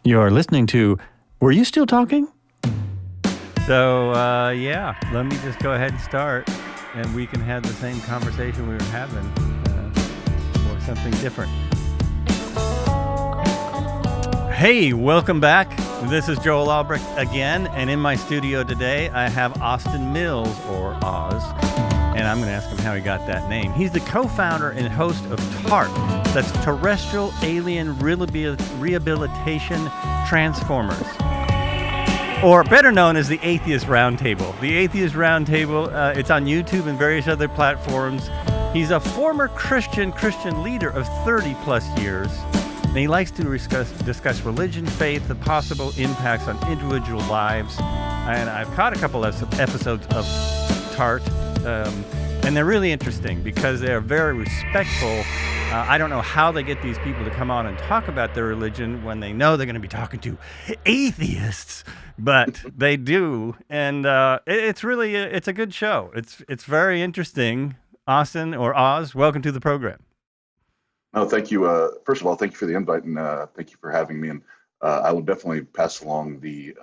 You're listening to Were You Still Talking? So, yeah, let me just go ahead and start, and we can have the same conversation we were having, or something different. Hey, welcome back. This is Joel Albrecht again, and in my studio today, I have Austin Mills, or Oz, and I'm going to ask him how he got that name. He's the co-founder and host of TART, that's Terrestrial Alien Rehabilitation Transformers, or better known as the Atheist Round Table. The Atheist Round Table, it's on YouTube and various other platforms. He's a former Christian leader of 30 plus years. And he likes to discuss religion, faith, the possible impacts on individual lives. And I've caught a couple of episodes of TART, and they're really interesting because they're very respectful. I don't know how they get these people to come on and talk about their religion when they know they're going to be talking to atheists, but they do. And it's really, it's a good show. It's very interesting. Austin, or Oz, welcome to the program. No, thank you. First of all, thank you for the invite, and thank you for having me. And I will definitely pass along the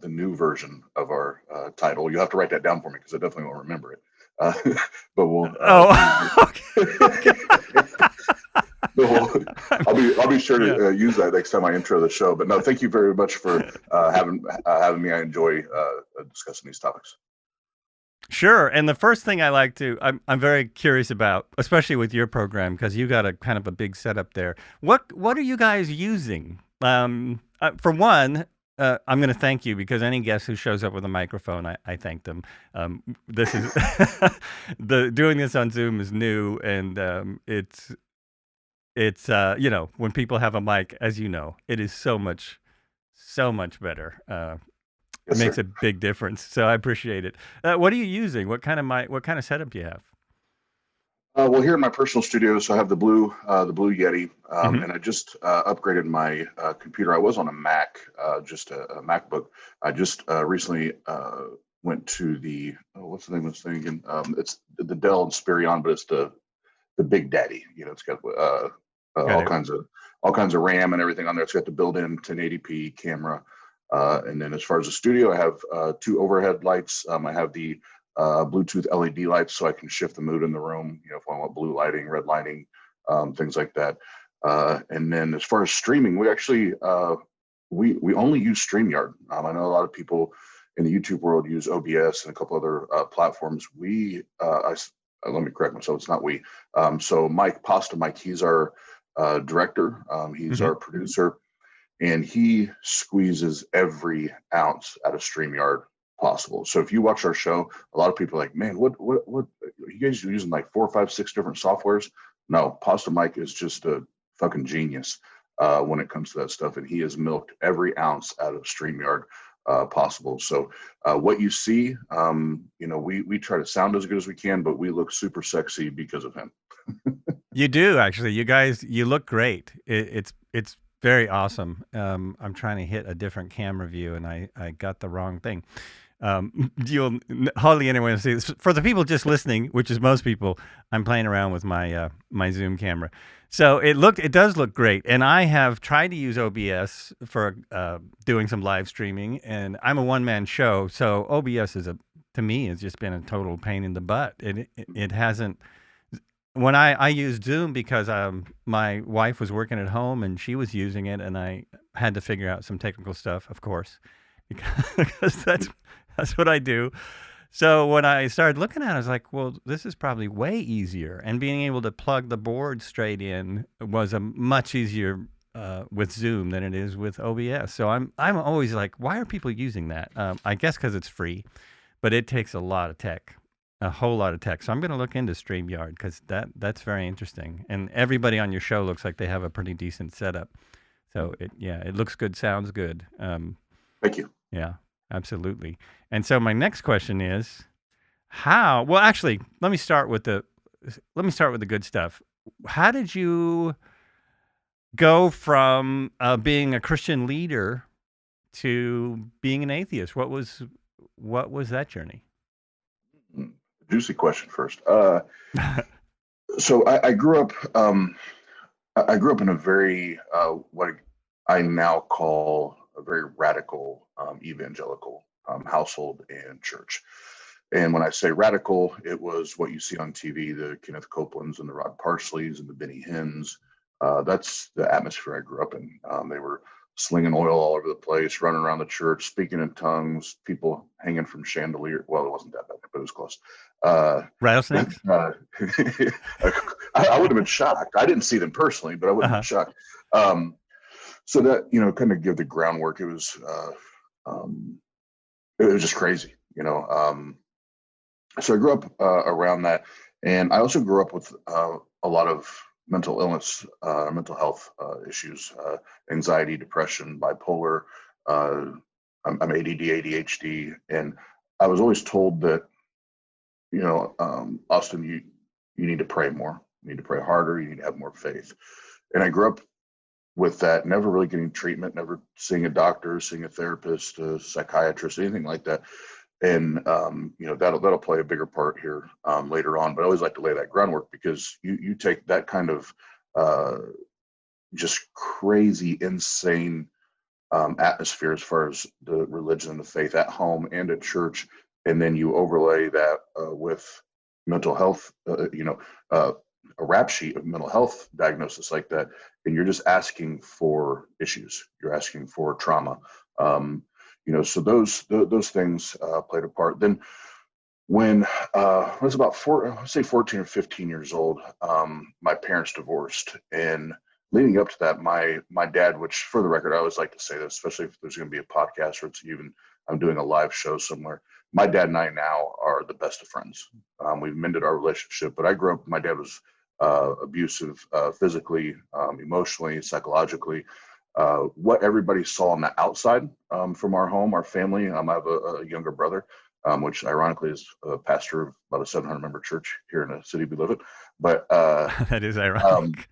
new version of our title. You'll have to write that down for me because I definitely won't remember it. But we'll. Okay. I'll be sure to use that next time I intro the show. But no, thank you very much for having me. I enjoy discussing these topics. Sure. And the first thing I'm very curious about, especially with your program, because you got a kind of a big setup there. What are you guys using? For one, I'm going to thank you because any guest who shows up with a microphone, I thank them. This is doing this on Zoom is new, and it's when people have a mic, as you know, it is so much better. It makes a big difference, so I appreciate it. What are you using? What kind of setup do you have? Well, here in my personal studio, so I have the Blue Yeti, and I just upgraded my computer. I was on a Mac, just a MacBook. I just recently went to the what's the name of this thing again? It's the Dell Inspiron, but it's the Big Daddy. It's got all kinds of RAM and everything on there. It's got the built-in 1080p camera. And then as far as the studio, I have two overhead lights. I have the Bluetooth LED lights, so I can shift the mood in the room, if I want blue lighting, red lighting, things like that. And then as far as streaming, we actually, we only use StreamYard. I know a lot of people in the YouTube world use OBS and a couple other platforms. Let me correct myself, it's not we. So Pasta Mike, he's our director, he's our producer. And he squeezes every ounce out of StreamYard possible. So if you watch our show, a lot of people are like, man, what you guys are using like 4, 5, 6 different softwares? No, Pasta Mike is just a fucking genius when it comes to that stuff. And he has milked every ounce out of StreamYard possible. So what you see, we try to sound as good as we can, but we look super sexy because of him. You do, actually. You guys, you look great. It's very awesome. I'm trying to hit a different camera view, and I got the wrong thing. You'll hardly anyone see this. For the people just listening, which is most people, I'm playing around with my my Zoom camera. So it does look great, and I have tried to use OBS for doing some live streaming, and I'm a one-man show, so OBS to me has just been a total pain in the butt. It hasn't. When I used Zoom because my wife was working at home and she was using it, and I had to figure out some technical stuff, of course, because that's what I do. So when I started looking at it, I was like, well, this is probably way easier. And being able to plug the board straight in was a much easier with Zoom than it is with OBS. So I'm always like, why are people using that? I guess because it's free, but it takes a lot of tech. A whole lot of tech. So I'm going to look into StreamYard because that's very interesting. And everybody on your show looks like they have a pretty decent setup. So it looks good, sounds good. Thank you. Yeah, absolutely. And so my next question is how, well, actually, let me start with the good stuff. How did you go from being a Christian leader to being an atheist? What was that journey? Juicy question first. So I grew up. I grew up in a very I now call a very radical evangelical household and church. And when I say radical, it was what you see on TV, the Kenneth Copelands and the Rod Parsleys and the Benny Hinns. That's the atmosphere I grew up in. They were slinging oil all over the place, running around the church, speaking in tongues, people hanging from chandelier. Well, it wasn't that bad, but it was close. Rattlesnakes? I would have been shocked. I didn't see them personally, but I would have been shocked. So that, kind of give the groundwork. It was just crazy, So I grew up around that, and I also grew up with a lot of mental illness, mental health issues, anxiety, depression, bipolar. I'm ADD, ADHD, and I was always told that, Austin, you need to pray more, you need to pray harder, you need to have more faith. And I grew up with that, never really getting treatment, never seeing a doctor, seeing a therapist, a psychiatrist, anything like that. And that'll play a bigger part here later on. But I always like to lay that groundwork, because you take that kind of just crazy, insane atmosphere as far as the religion and the faith at home and at church, and then you overlay that with mental health, a rap sheet of mental health diagnosis like that, and you're just asking for issues, you're asking for trauma. So those things played a part. Then when I was about 14 or 15 years old, my parents divorced, and leading up to that, my dad, which for the record, I always like to say this, especially if there's going to be a podcast or it's even I'm doing a live show somewhere. My dad and I now are the best of friends. We've mended our relationship, but I grew up, my dad was abusive, physically, emotionally, psychologically. What everybody saw on the outside from our home, our family. I have a younger brother, which ironically is a pastor of about a 700-member church here in the city we live in. But that is ironic.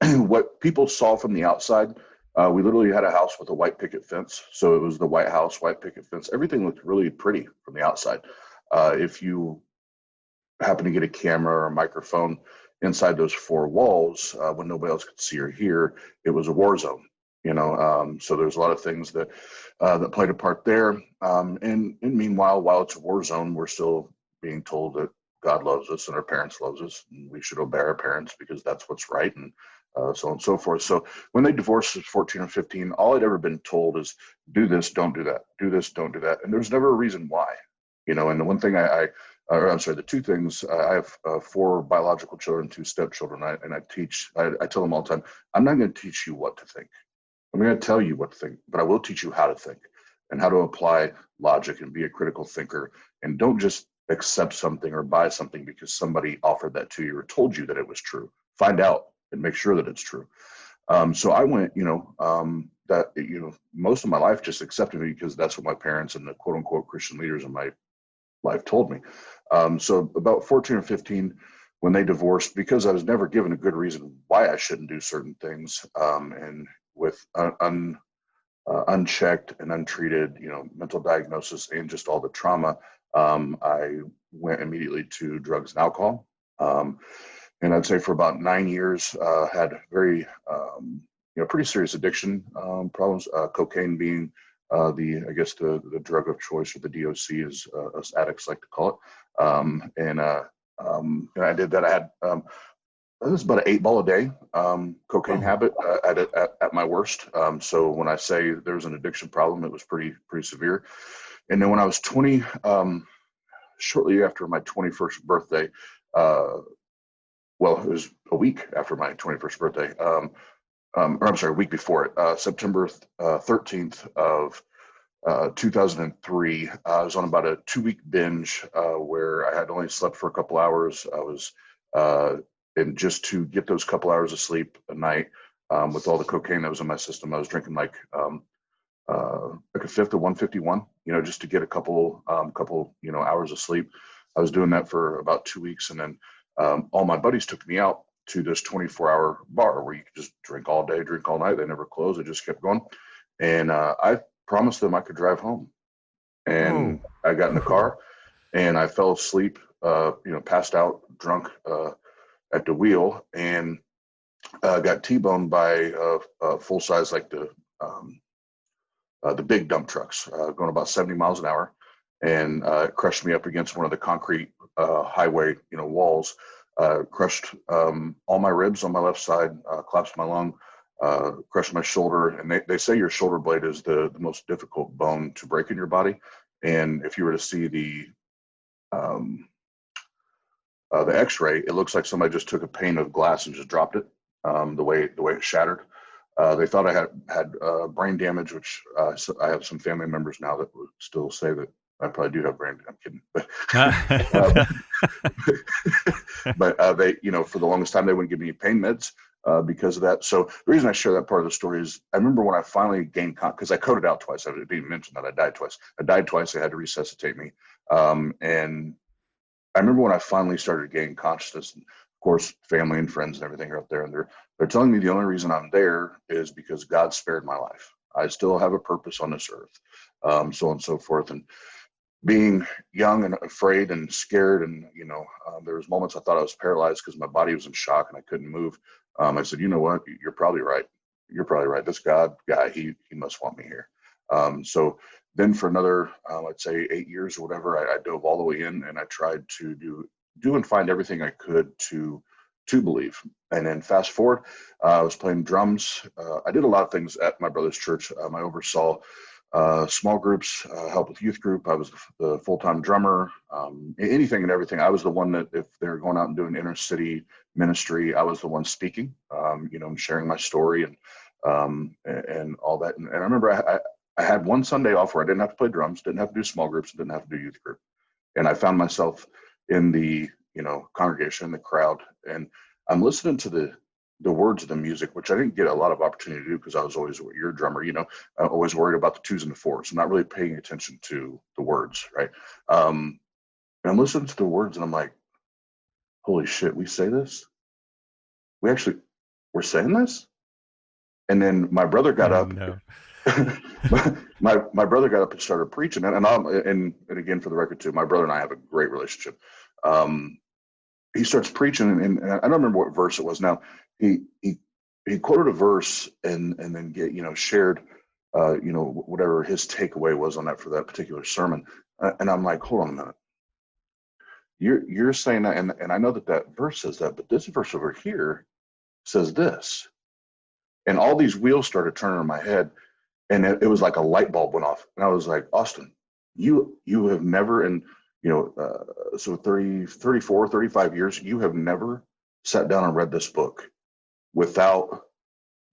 What people saw from the outside, we literally had a house with a white picket fence. So it was the White House, white picket fence. Everything looked really pretty from the outside. If you happen to get a camera or a microphone inside those four walls, when nobody else could see or hear, it was a war zone. So there's a lot of things that played a part there. And meanwhile, while it's a war zone, we're still being told that God loves us and our parents loves us, and we should obey our parents because that's what's right, and so on and so forth. So when they divorced at 14 or 15, all I'd ever been told is do this, don't do that, do this, don't do that. And there's never a reason why, and the one thing the two things, I have 4 biological children, 2 stepchildren, and I tell them all the time, I'm not going to teach you what to think. I'm going to tell you what to think, but I will teach you how to think and how to apply logic and be a critical thinker. And don't just accept something or buy something because somebody offered that to you or told you that it was true. Find out and make sure that it's true. So I went, most of my life just accepted me because that's what my parents and the quote unquote Christian leaders in my life told me. So about 14 or 15, when they divorced, because I was never given a good reason why I shouldn't do certain things, and with unchecked and untreated, mental diagnosis and just all the trauma, I went immediately to drugs and alcohol. And I'd say for about 9 years, had very, pretty serious addiction problems. Cocaine being the drug of choice, or the DOC, as us addicts like to call it. And I did that. I had it was about an 8-ball a day cocaine habit at my worst. So when I say there was an addiction problem, it was pretty severe. And then when I was 20, shortly after my 21st birthday, it was a week after my 21st birthday, or I'm sorry, a week before it, September 13th of 2003, I was on about a 2-week binge where I had only slept for a couple hours. I was and just to get those couple hours of sleep a night, with all the cocaine that was in my system, I was drinking like a fifth of 151, just to get a couple hours of sleep. I was doing that for about 2 weeks, and then all my buddies took me out to this 24-hour bar where you could just drink all day, drink all night. They never closed. It just kept going. And I promised them I could drive home. And I got in the car and I fell asleep, passed out drunk at the wheel. And got T-boned by full size, like the big dump trucks, going about 70 miles an hour, and crushed me up against one of the concrete highway, walls. Crushed all my ribs on my left side, collapsed my lung, crushed my shoulder. And they say your shoulder blade is the most difficult bone to break in your body. And if you were to see the X-ray, it looks like somebody just took a pane of glass and just dropped it. The way it shattered. They thought I had brain damage, which so I have some family members now that would still say that I probably do have brain damage. I'm kidding, but they, for the longest time, they wouldn't give me pain meds because of that. So the reason I share that part of the story is I remember when I finally gained because I coded out twice. I didn't even mention that I died twice. I died twice. They had to resuscitate me, and I remember when I finally started gaining consciousness. And of course, family and friends and everything are up there, and they're telling me the only reason I'm there is because God spared my life. I still have a purpose on this earth, so on and so forth. And being young and afraid and scared, and there was moments I thought I was paralyzed because my body was in shock and I couldn't move. I said, you know what? You're probably right. You're probably right. This God guy, he must want me here. So then for another, I'd say 8 years or whatever, I dove all the way in, and I tried to do and find everything I could to believe. And then fast forward, I was playing drums. I did a lot of things at my brother's church. I oversaw small groups, help with youth group. I was the full-time drummer, anything and everything. I was the one that if they're going out and doing inner city ministry, I was the one speaking, and sharing my story and all that. And I remember I had one Sunday off where I didn't have to play drums, didn't have to do small groups, didn't have to do youth group. And I found myself in the, congregation, the crowd, and I'm listening to the words of the music, which I didn't get a lot of opportunity to do because I was always, you're a drummer, always worried about the twos and the fours, not really paying attention to the words, right? And I'm listening to the words and I'm like, holy shit, we say this? We're saying this? And then my brother got up. No. my brother got up and started preaching, and again, for the record too, my brother and I have a great relationship. He starts preaching, and I don't remember what verse it was. Now he quoted a verse and then shared whatever his takeaway was on that for that particular sermon, and I'm like, hold on a minute, you're saying that, and I know that verse says that, but this verse over here says this, and all these wheels started turning in my head. And it was like a light bulb went off. And I was like, Austin, you have never, so 34, 35 years, you have never sat down and read this book without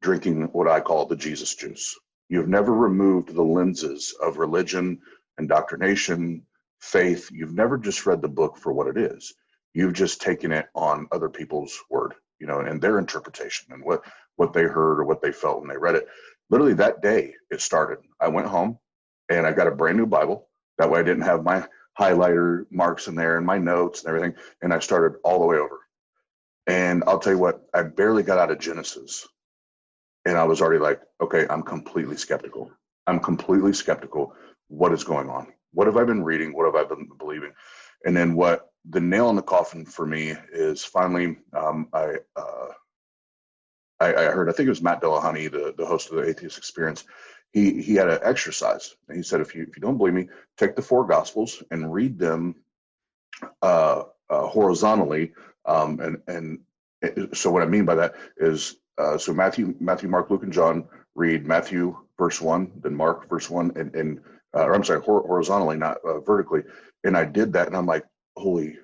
drinking what I call the Jesus juice. You've never removed the lenses of religion, indoctrination, faith. You've never just read the book for what it is. You've just taken it on other people's word, and their interpretation and what they heard or what they felt when they read it. Literally that day it started. I went home and I got a brand new Bible. That way I didn't have my highlighter marks in there and my notes and everything. And I started all the way over. And I'll tell you what, I barely got out of Genesis. And I was already like, okay, I'm completely skeptical. What is going on? What have I been reading? What have I been believing? And then what the nail in the coffin for me is finally, I heard, I think it was Matt Dillahunty, the host of the Atheist Experience. He had an exercise. And he said, if you don't believe me, take the four Gospels and read them horizontally. And so what I mean by that is, so Matthew, Mark, Luke, and John, read Matthew verse 1, then Mark verse 1, or I'm sorry, horizontally, not vertically. And I did that, and I'm like, holy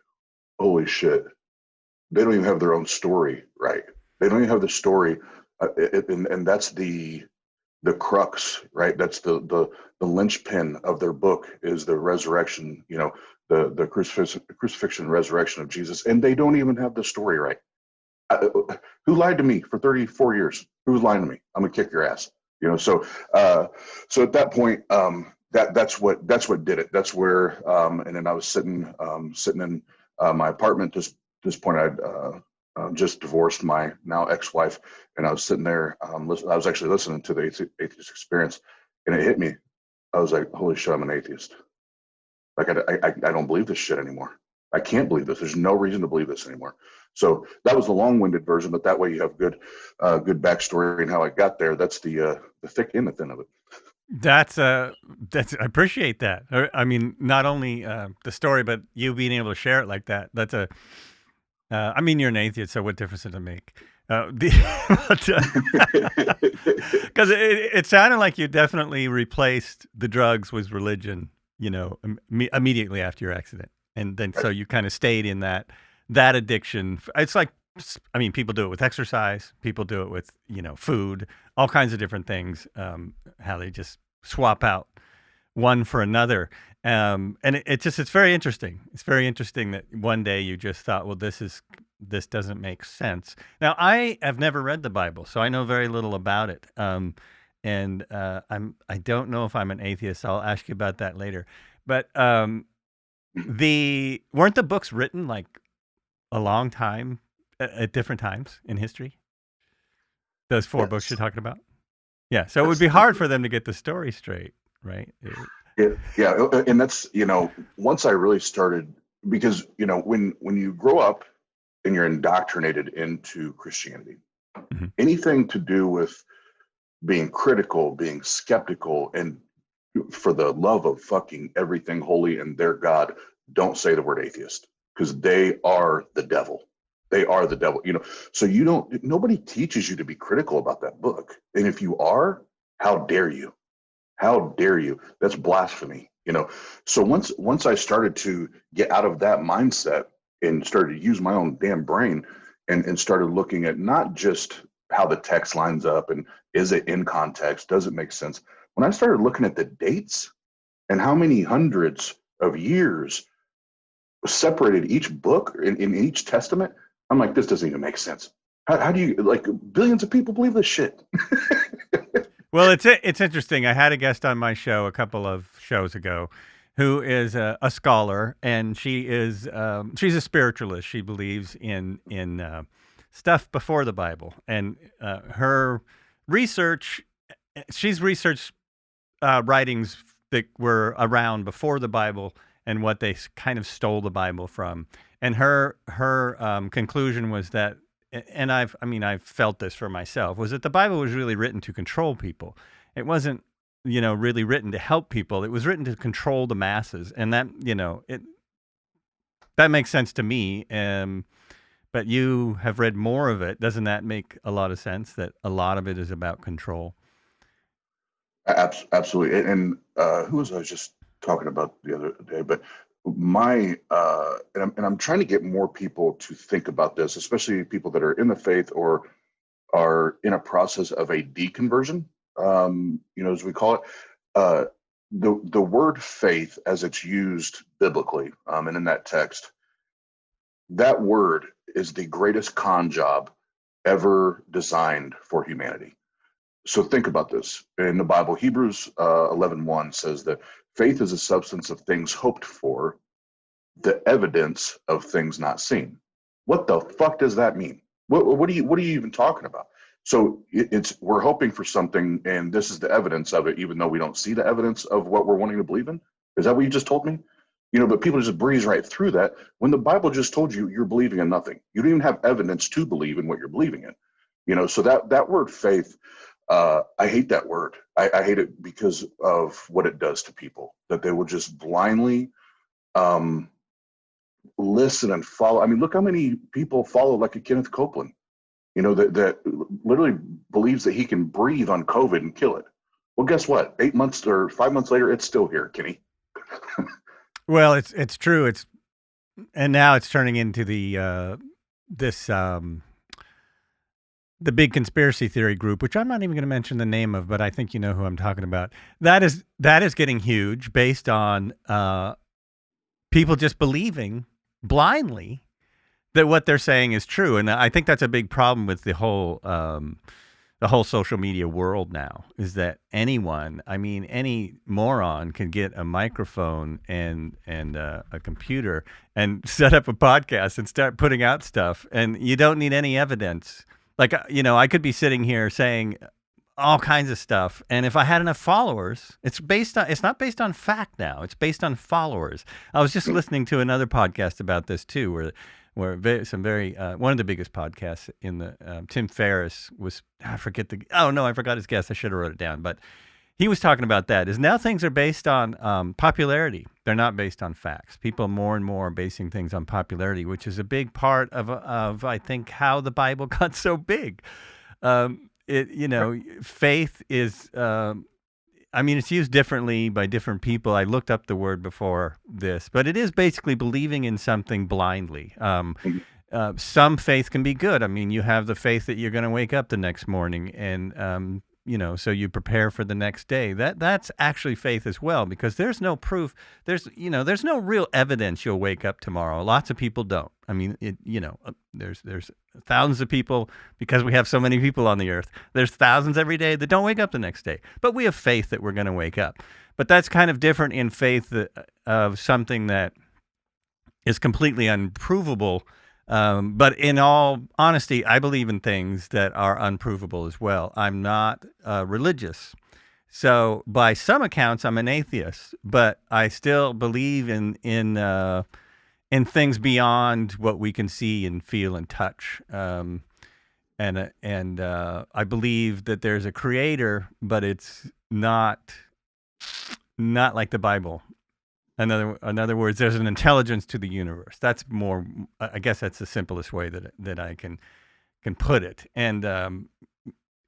shit, they don't even have their own story right. They don't even have the story, and that's the crux, right? That's the linchpin of their book is the resurrection, the crucifixion, resurrection of Jesus, and they don't even have the story right. Who lied to me for 34 years? Who's lying to me? I'm gonna kick your ass, So at that point, that's what did it. That's where, and then I was sitting in my apartment. This point, I'd just divorced my now ex-wife, and I was sitting there. I was actually listening to the Atheist Experience, and it hit me. I was like, "Holy shit, I'm an atheist! Like, I don't believe this shit anymore. I can't believe this. There's no reason to believe this anymore." So that was the long-winded version, but that way you have good backstory and how I got there. That's the thick and the thin of it. That's I appreciate that. I mean, not only the story, but you being able to share it like that. That's I mean, you're an atheist, so what difference does it make? Because it sounded like you definitely replaced the drugs with religion, immediately after your accident, and then so you kind of stayed in that addiction. It's like, I mean, people do it with exercise, people do it with food, all kinds of different things. How they just swap out one for another. And it's very interesting. It's very interesting that one day you just thought, well, this doesn't make sense. Now, I have never read the Bible, so I know very little about it. And I don't know if I'm an atheist. I'll ask you about that later. But weren't the books written like a long time at different times in history? Those four books you're talking about? Yeah. So it would be hard for them to get the story straight, right? Yeah, and that's once I really started, because when you grow up and you're indoctrinated into Christianity, anything to do with being critical, being skeptical, and for the love of fucking everything holy and their God, don't say the word atheist, because they are the devil. They are the devil. So nobody teaches you to be critical about that book. And if you are, how dare you? How dare you? That's blasphemy. So once I started to get out of that mindset and started to use my own damn brain and started looking at not just how the text lines up and is it in context, does it make sense? When I started looking at the dates and how many hundreds of years separated each book in each testament, I'm like, this doesn't even make sense. How do you, like, billions of people believe this shit? Well, it's interesting. I had a guest on my show a couple of shows ago who is a scholar, and she's a spiritualist. She believes in stuff before the Bible, and her research, she's researched writings that were around before the Bible and what they kind of stole the Bible from. And her conclusion was that, and I've felt this for myself, was that the Bible was really written to control people. It wasn't, really written to help people. It was written to control the masses, and that, that makes sense to me. But you have read more of it. Doesn't that make a lot of sense? That a lot of it is about control. Absolutely. And who was I just talking about the other day? But I'm trying to get more people to think about this, especially people that are in the faith or are in a process of a deconversion, as we call it. The word faith, as it's used biblically, and in that text, that word is the greatest con job ever designed for humanity. So think about this. In the Bible, Hebrews 11:1 says that faith is a substance of things hoped for, the evidence of things not seen. What the fuck does that mean? What are you even talking about? So we're hoping for something, and this is the evidence of it, even though we don't see the evidence of what we're wanting to believe in. Is that what you just told me? But people just breeze right through that when the Bible just told you you're believing in nothing. You don't even have evidence to believe in what you're believing in. So that word faith, I hate that word. I hate it because of what it does to people, that they will just blindly listen and follow. I mean, look how many people follow like a Kenneth Copeland, that literally believes that he can breathe on COVID and kill it. Well, guess what? 8 months or 5 months later, it's still here, Kenny. Well, it's true. And now it's turning into the big conspiracy theory group, which I'm not even going to mention the name of, but I think you know who I'm talking about. That is getting huge based on people just believing blindly that what they're saying is true. And I think that's a big problem with the whole social media world now, is that any moron can get a microphone and a computer and set up a podcast and start putting out stuff, and you don't need any evidence. Like, I could be sitting here saying all kinds of stuff, and if I had enough followers, it's not based on fact now. It's based on followers. I was just listening to another podcast about this too, where some very one of the biggest podcasts in the Tim Ferriss was I forget I forgot his guest. I should have wrote it down, but he was talking about that. Is now things are based on popularity. They're not based on facts. People more and more are basing things on popularity, which is a big part of I think how the Bible got so big. Faith is. It's used differently by different people. I looked up the word before this, but it is basically believing in something blindly. Some faith can be good. You have the faith that you're going to wake up the next morning and, so you prepare for the next day. That's actually faith as well, because there's no proof. There's no real evidence you'll wake up tomorrow. Lots of people don't. There's thousands of people, because we have so many people on the earth. There's thousands every day that don't wake up the next day. But we have faith that we're going to wake up. But that's kind of different in faith of something that is completely unprovable. But in all honesty, I believe in things that are unprovable as well. I'm not religious. So by some accounts, I'm an atheist, but I still believe in things beyond what we can see and feel and touch. And I believe that there's a creator, but it's not like the Bible. In other words, there's an intelligence to the universe. That's more, I guess that's the simplest way that I can put it. And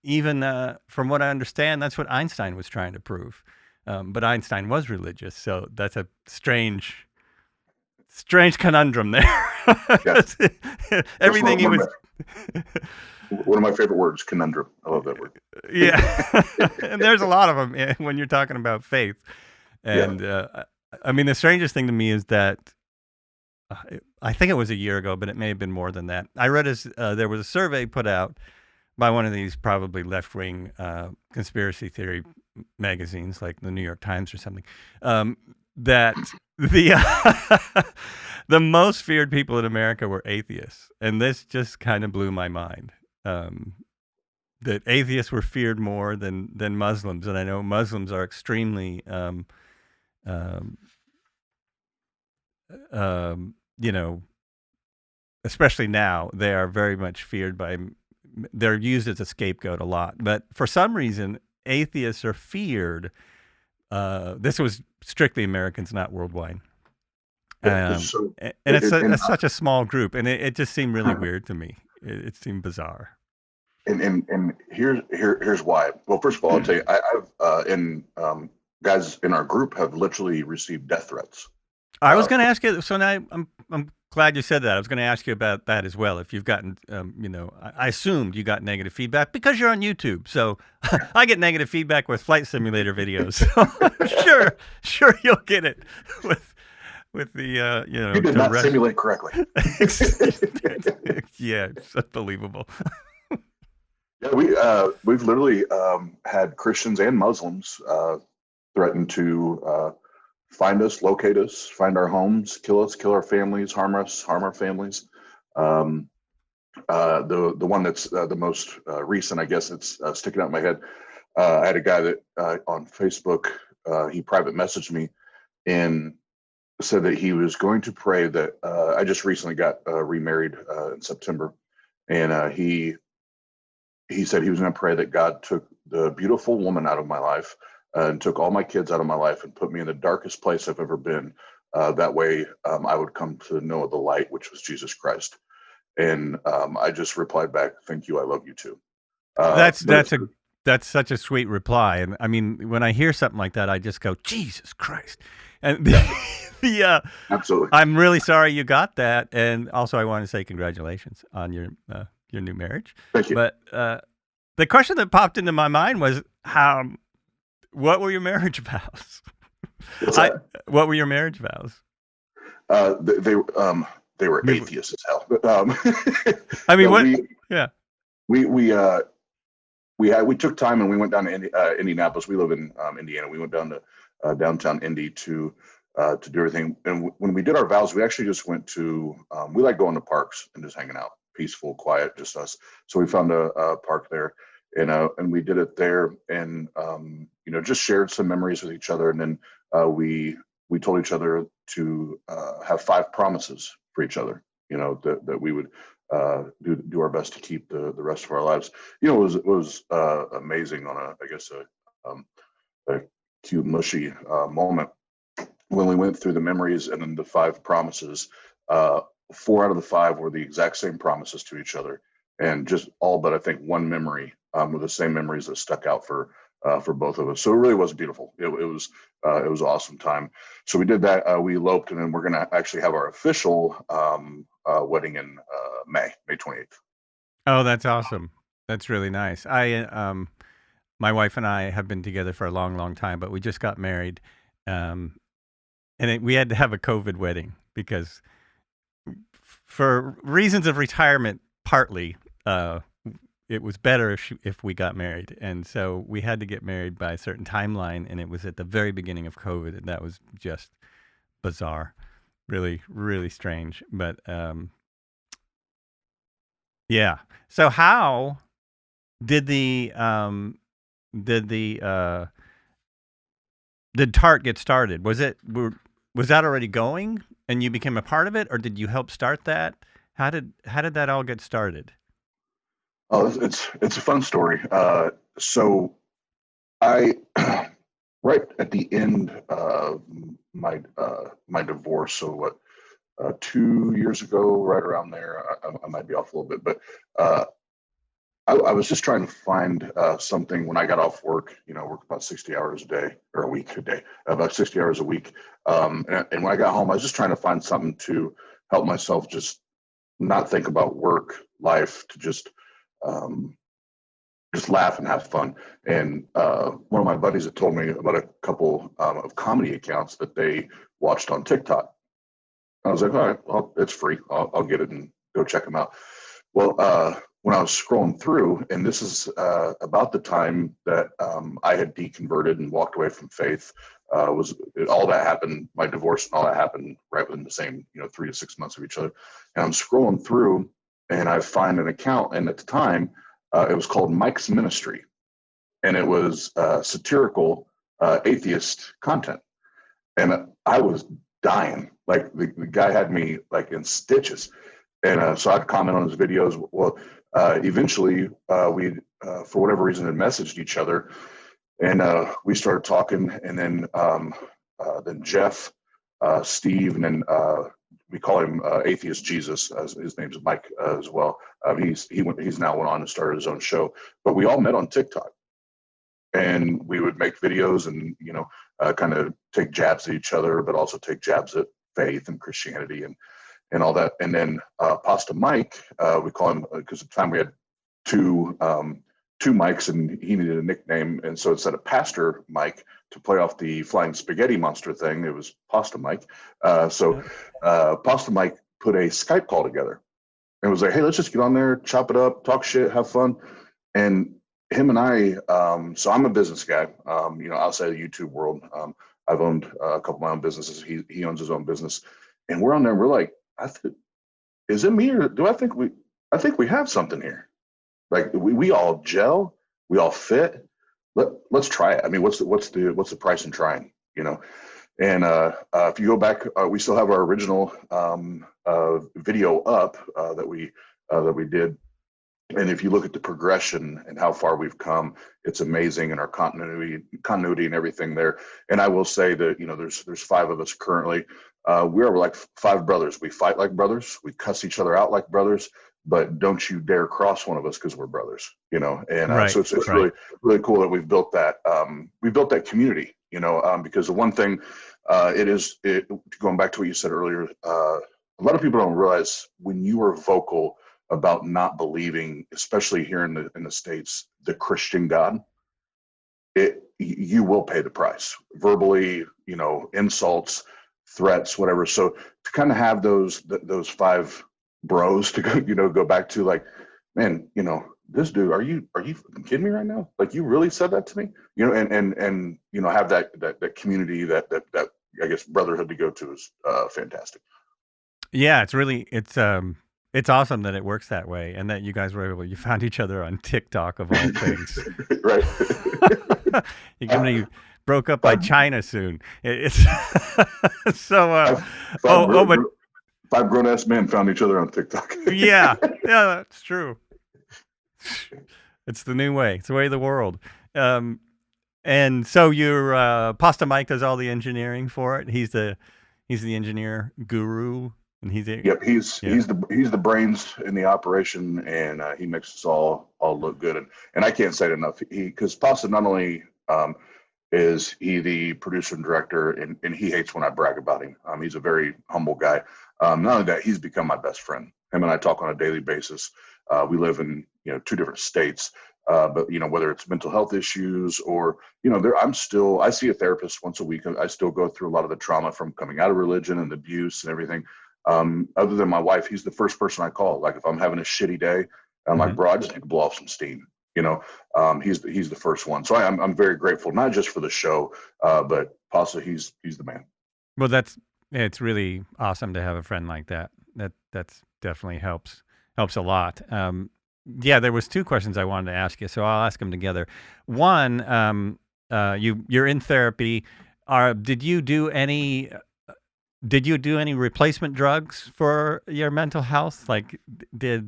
even from what I understand, that's what Einstein was trying to prove. But Einstein was religious, so that's a strange conundrum there. Yes. Everything he was. One of my favorite words, conundrum. I love that word. Yeah, and there's a lot of them when you're talking about faith. And the strangest thing to me is that I think it was a year ago, but it may have been more than that. I read there was a survey put out by one of these probably left-wing conspiracy theory magazines, like the New York Times or something, that the most feared people in America were atheists, and this just kind of blew my mind. That atheists were feared more than Muslims, and I know Muslims are extremely, especially now, they are very much feared by. They're used as a scapegoat a lot, but for some reason, atheists are feared. This was strictly Americans, not worldwide. It's such a small group, and it just seemed really weird to me. It seemed bizarre. And here's why. Well, first of all, I'll tell you, I've guys in our group have literally received death threats. I was going to ask you. So now I'm glad you said that. I was going to ask you about that as well. If you've gotten, I assumed you got negative feedback because you're on YouTube. So I get negative feedback with flight simulator videos. So sure you'll get it with the You did not simulate correctly. Yeah, it's unbelievable. Yeah, we've literally had Christians and Muslims threaten to find us, locate us, find our homes, kill us, kill our families, harm us, harm our families. The one that's the most recent, I guess it's sticking out in my head. I had a guy that on Facebook, he private messaged me and said that he was going to pray that I just recently got remarried in September, and he said he was going to pray that God took the beautiful woman out of my life and took all my kids out of my life and put me in the darkest place I've ever been. That way I would come to know the light, which was Jesus Christ. And I just replied back, "Thank you. I love you too." That's such a sweet reply. And I mean, when I hear something like that, I just go, Jesus Christ. And absolutely. I'm really sorry you got that. And also I want to say congratulations on your new marriage. Thank you. But the question that popped into my mind was what were your marriage vows? What were your marriage vows? They were atheists as hell. I mean, what? We took time and we went down to Indianapolis. We live in Indiana. We went down to downtown Indy to do everything. And when we did our vows, we actually just went to. We like going to parks and just hanging out, peaceful, quiet, just us. So we found a park there, and we did it there, and just shared some memories with each other, and then we told each other to have 5 promises for each other. that we would do our best to keep the rest of our lives. It was amazing on a cute, mushy moment when we went through the memories and then the 5 promises. 4 out of the 5 were the exact same promises to each other, and just all but I think one memory were the same memories that stuck out for both of us. So it really was beautiful. It was an awesome time. So we did that. We eloped, and then we're going to actually have our official wedding in May 28th. Oh, that's awesome. That's really nice. My wife and I have been together for a long, long time, but we just got married, and we had to have a COVID wedding because, for reasons of retirement, partly, it was better if we got married, and so we had to get married by a certain timeline, and it was at the very beginning of COVID, and that was just bizarre, really, really strange. But yeah. So how did did TART get started? Was that already going and you became a part of it, or did you help start that? How did that all get started? Oh, it's a fun story. So I right at the end of my divorce, so what, 2 years ago, right around there, I might be off a little bit, but I was just trying to find something when I got off work. I work about 60 hours a day, or a week a day, about 60 hours a week. And when I got home, I was just trying to find something to help myself just not think about work life, to just laugh and have fun. And one of my buddies had told me about a couple of comedy accounts that they watched on TikTok. I was like, all right, well, it's free. I'll get it and go check them out. Well, when I was scrolling through, and this is about the time that I had deconverted and walked away from faith, all that happened, my divorce and all that happened right within the same 3 to 6 months of each other. And I'm scrolling through, and I find an account, and at the time, it was called Mike's Ministry, and it was satirical atheist content, and I was dying. Like the guy had me like in stitches, and so I'd comment on his videos. Well, eventually we, for whatever reason, had messaged each other, and we started talking, and then Jeff, Steve, and then we call him Atheist Jesus. His name's Mike as well. He's now went on and started his own show. But we all met on TikTok, and we would make videos and kind of take jabs at each other, but also take jabs at faith and Christianity and all that. And then Pasta Mike, we call him, because at the time we had two mics, and he needed a nickname, and so instead of Pastor Mike, to play off the flying spaghetti monster thing, it was Pasta Mike. So Pasta Mike put a Skype call together, and was like, hey, let's just get on there, chop it up, talk shit, have fun. And him and I, so I'm a business guy, outside of the YouTube world. I've owned a couple of my own businesses. He owns his own business, and we're on there, and we're like, is it me, or I think we have something here. Like we all gel, we all fit. Let's try it. I mean, what's the price in trying? And if you go back, we still have our original video up that we did. And if you look at the progression and how far we've come, it's amazing, and our continuity and everything there. And I will say that there's 5 of us currently. We are like 5 brothers. We fight like brothers. We cuss each other out like brothers. But don't you dare cross one of us, because we're brothers. And right, so it's right. really, really cool that we've built that. We built that community. Because the one thing, going back to what you said earlier, a lot of people don't realize when you are vocal about not believing, especially here in the States, the Christian God, you will pay the price verbally, insults, threats, whatever. So to kind of have those 5 bros to go back to, like, man, this dude, are you kidding me right now? Like, you really said that to me, and have that community, that I guess brotherhood to go to is fantastic. Yeah, it's awesome that it works that way, and that you guys were you found each other on TikTok of all things. Right. You're gonna be broke up by China soon. It's so. But 5 grown-ass men found each other on TikTok. Yeah, yeah, that's true. It's the new way. It's the way of the world. Um, and so your Pasta Mike does all the engineering for it. He's the engineer guru, and Yep, he's yeah. he's the brains in the operation, and he makes us all look good. And I can't say it enough. Because Pasta not only is he the producer and director, and he hates when I brag about him. He's a very humble guy. Not only that, he's become my best friend. Him and I talk on a daily basis. We live in 2 different states, but whether it's mental health issues or I see a therapist once a week. I still go through a lot of the trauma from coming out of religion and abuse and everything. Other than my wife, he's the first person I call. Like if I'm having a shitty day, I'm like, bro, I just need to blow off some steam. He's the first one. So I'm very grateful, not just for the show, but also he's the man. Well, it's really awesome to have a friend like that. That's definitely helps a lot. Yeah, there was 2 questions I wanted to ask you, so I'll ask them together. One, you're in therapy. Did you do any replacement drugs for your mental health? Like, do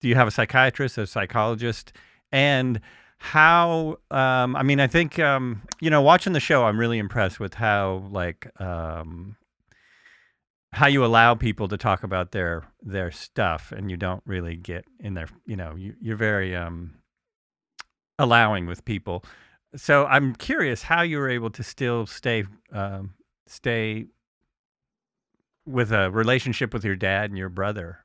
you have a psychiatrist, a psychologist, and how? I mean, I think watching the show, I'm really impressed with how how you allow people to talk about their stuff, and you don't really get in there. You're very allowing with people. So I'm curious how you were able to still stay with a relationship with your dad and your brother.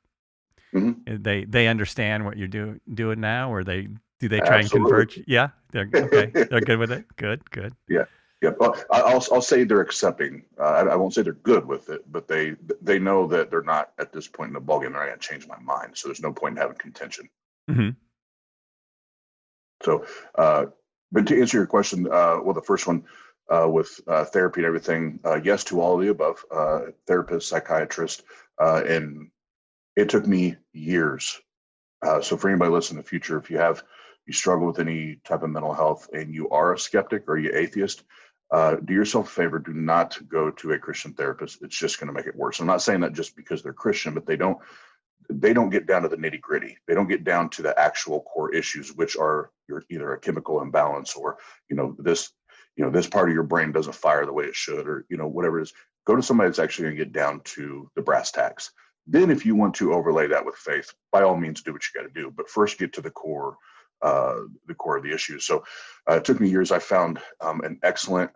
Mm-hmm. They understand what you're doing now, or do they try and Absolutely. convert you? Yeah, they're okay. They're good with it. Good. Yeah. Yeah. Well, I'll say they're accepting. I won't say they're good with it, but they know that they're not at this point in the ballgame. They're not going to change my mind. So there's no point in having contention. Mm-hmm. So, but to answer your question, well, the first one with therapy and everything, yes to all of the above, therapist, psychiatrist, and it took me years. So for anybody listening in the future, if you struggle with any type of mental health and you are a skeptic or you atheist, do yourself a favor, do not go to a Christian therapist. It's just going to make it worse. I'm not saying that just because they're Christian, but they don't get down to the nitty gritty. They don't get down to the actual core issues, which are either a chemical imbalance or, this part of your brain doesn't fire the way it should, or, whatever it is. Go to somebody that's actually going to get down to the brass tacks. Then if you want to overlay that with faith, by all means, do what you got to do. But first get to the core of the issue. So it took me years. I found an excellent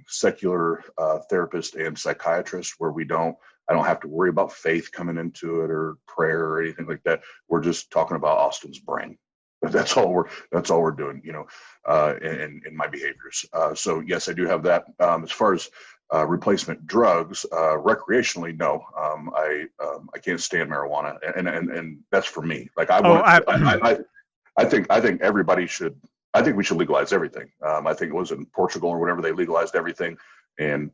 secular therapist and psychiatrist where I don't have to worry about faith coming into it or prayer or anything like that. We're just talking about Austin's brain. That's all we're doing, in my behaviors. So yes, I do have that. As far as replacement drugs, recreationally, no. I can't stand marijuana, and that's for me. Like I think everybody should. I think we should legalize everything. I think it was in Portugal or whatever, they legalized everything, and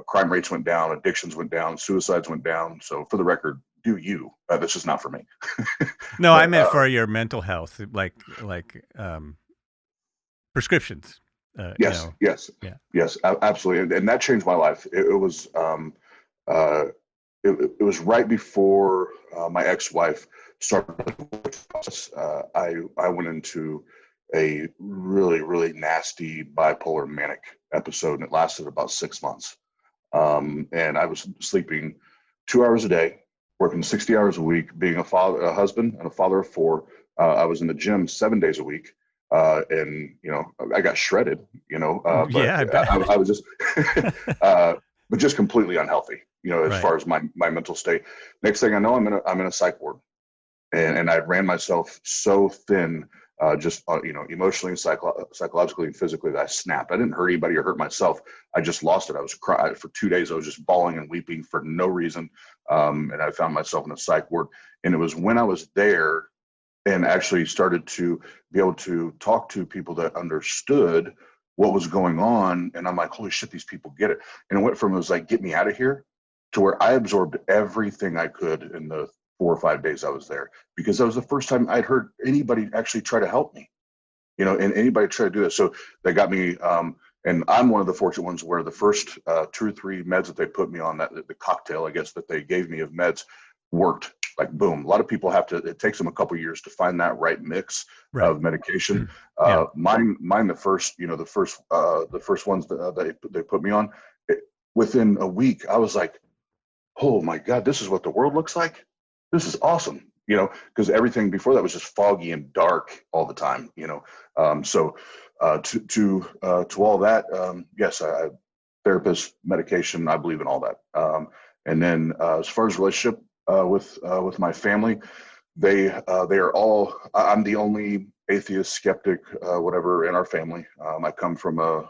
crime rates went down, addictions went down, suicides went down. So for the record, do you? That's just not for me. No, I meant for your mental health, like prescriptions. Yes, yes, yeah. Yes, absolutely, and that changed my life. It was it was right before my ex-wife started the process. I went into a really, really nasty bipolar manic episode, and it lasted about 6 months. And I was sleeping 2 hours a day, working 60 hours a week, being a father, a husband, and a father of 4. I was in the gym 7 days a week. And I got shredded, but yeah, I bet. I was just, but just completely unhealthy, as far as my mental state. Next thing I know, I'm in a psych ward, and I ran myself so thin, just emotionally, psychologically, and physically, that I snapped. I didn't hurt anybody or hurt myself. I just lost it. I was crying for 2 days. I was just bawling and weeping for no reason, and I found myself in a psych ward. And it was when I was there and actually started to be able to talk to people that understood what was going on. And I'm like, holy shit, these people get it. And it went from, it was like, get me out of here, to where I absorbed everything I could in the 4 or 5 days I was there, because that was the first time I'd heard anybody actually try to help me, and anybody try to do that. So that got me And I'm one of the fortunate ones where the first 2 or 3 meds that they put me on, that the cocktail, I guess, that they gave me of meds worked like boom. A lot of people it takes them a couple years to find that right mix Right. of medication. Yeah. Mine, the first ones that they put me on, within a week, I was like, oh my God, this is what the world looks like. This is awesome. Because everything before that was just foggy and dark all the time. So to all that, yes, therapist, medication, I believe in all that. And then as far as relationship with my family, they are all. I'm the only atheist, skeptic, whatever in our family. I come from a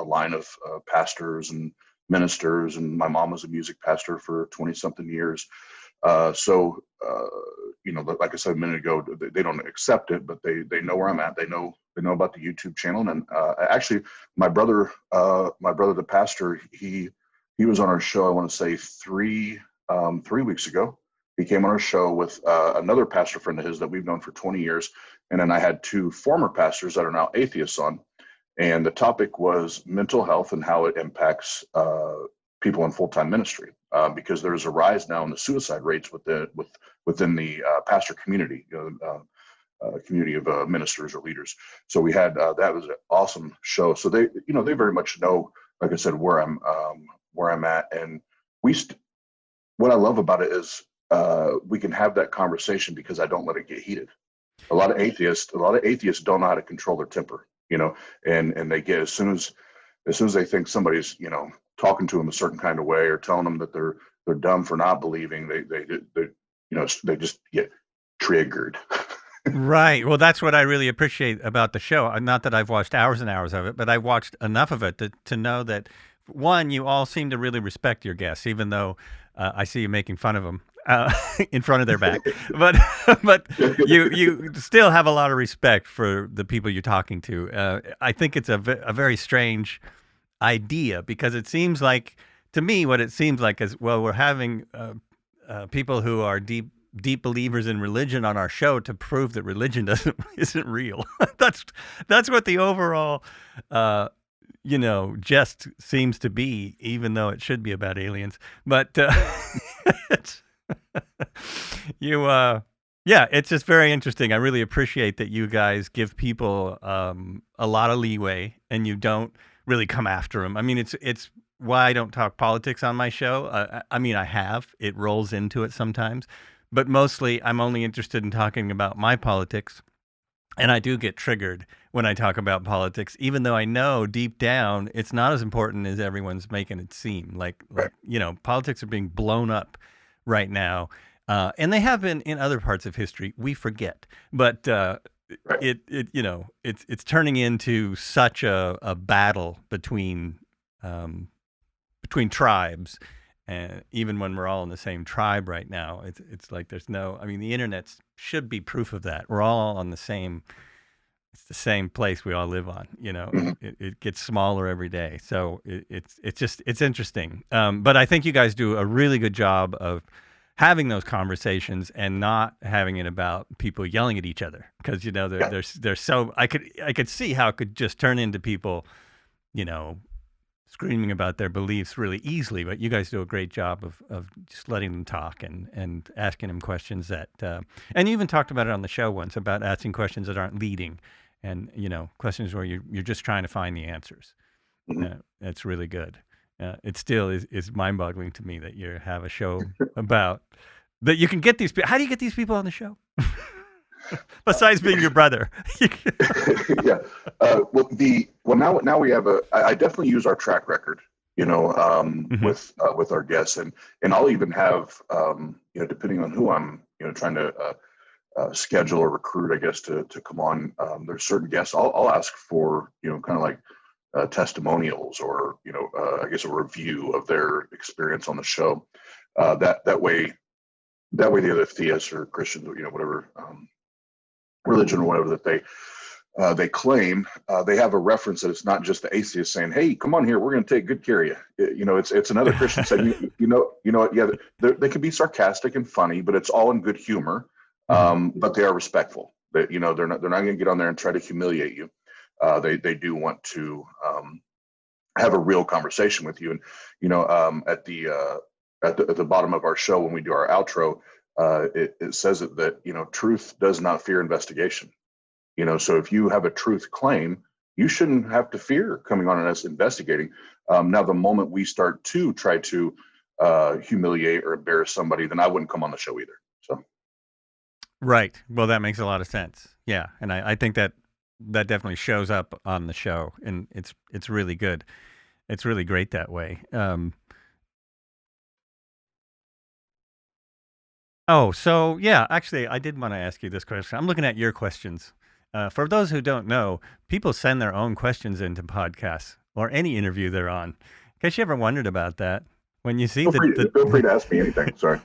line of pastors and ministers, and my mom was a music pastor for 20 something years. So like I said a minute ago, they don't accept it, but they know where I'm at. They know about the YouTube channel. And actually, my brother, the pastor, he was on our show. I want to say 3 weeks ago. He came on our show with another pastor friend of his that we've known for 20 years, and then I had 2 former pastors that are now atheists on. And the topic was mental health and how it impacts people in full-time ministry, because there's a rise now in the suicide rates within the pastor community, community of ministers or leaders. So we had that was an awesome show. So they very much know, like I said, where I'm at, and what I love about it is we can have that conversation because I don't let it get heated. A lot of atheists don't know how to control their temper, and they get as soon as they think somebody's talking to them a certain kind of way or telling them that they're dumb for not believing, they just get triggered. Right. Well, that's what I really appreciate about the show. Not that I've watched hours and hours of it, but I watched enough of it to know that, one, you all seem to really respect your guests, even though I see you making fun of them in front of their back. But you still have a lot of respect for the people you're talking to. I think it's a very strange idea, because it seems like, to me, what it seems like is, well, we're having people who are deep believers in religion on our show to prove that religion isn't real. That's what the overall jest seems to be, even though it should be about aliens. But it's, it's just very interesting. I really appreciate that you guys give people a lot of leeway, and you don't really come after them. I mean, it's why I don't talk politics on my show. It rolls into it sometimes, but mostly I'm only interested in talking about my politics. And I do get triggered when I talk about politics, even though I know deep down it's not as important as everyone's making it seem. Like politics are being blown up right now, and they have been in other parts of history. We forget, but it's turning into such a battle between tribes. And even when we're all in the same tribe right now, it's like there's no. I mean, the internet should be proof of that. We're all on the same. It's the same place we all live on. Mhm. It gets smaller every day. So it's interesting. But I think you guys do a really good job of having those conversations and not having it about people yelling at each other, because they're so. I could see how it could just turn into people, screaming about their beliefs really easily, but you guys do a great job of just letting them talk and asking them questions that, and you even talked about it on the show once, about asking questions that aren't leading, and questions where you're just trying to find the answers. That's really good. It still is mind-boggling to me that you have a show about that you can get these people. How do you get these people on the show? Besides being your brother. Yeah. Now we have I definitely use our track record, with our guests, and I'll even have, depending on who I'm, trying to schedule or recruit, I guess, to come on. There's certain guests I'll ask for, kind of like testimonials, or, I guess, a review of their experience on the show. That way the other theists or Christians, or, whatever, religion or whatever that they claim, they have a reference, that it's not just the atheist saying, "Hey, come on here, we're going to take good care of you." It's another Christian saying, yeah, they can be sarcastic and funny, but it's all in good humor. But they are respectful. They're not going to get on there and try to humiliate you. They do want to have a real conversation with you. And at the bottom of our show when we do our outro, it says it that truth does not fear investigation. So if you have a truth claim, you shouldn't have to fear coming on and us investigating. Now, the moment we start to try to humiliate or embarrass somebody, then I wouldn't come on the show either. So, Right. Well, that makes a lot of sense. Yeah, and I think that definitely shows up on the show, and it's really good. It's really great that way. Oh, so yeah, actually, I did want to ask you this question. I'm looking at your questions. For those who don't know, people send their own questions into podcasts or any interview they're on. In case you ever wondered about that, when you see feel free to ask me anything. Sorry.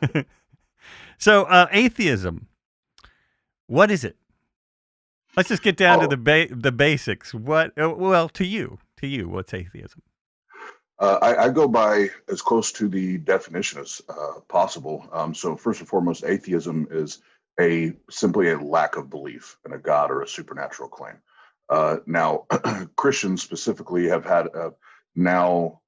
So, atheism, what is it? Let's just get down to the basics. Well, to you, what's atheism? I go by as close to the definition as possible. So first and foremost, atheism is simply a lack of belief in a God or a supernatural claim. Now, Christians specifically have had now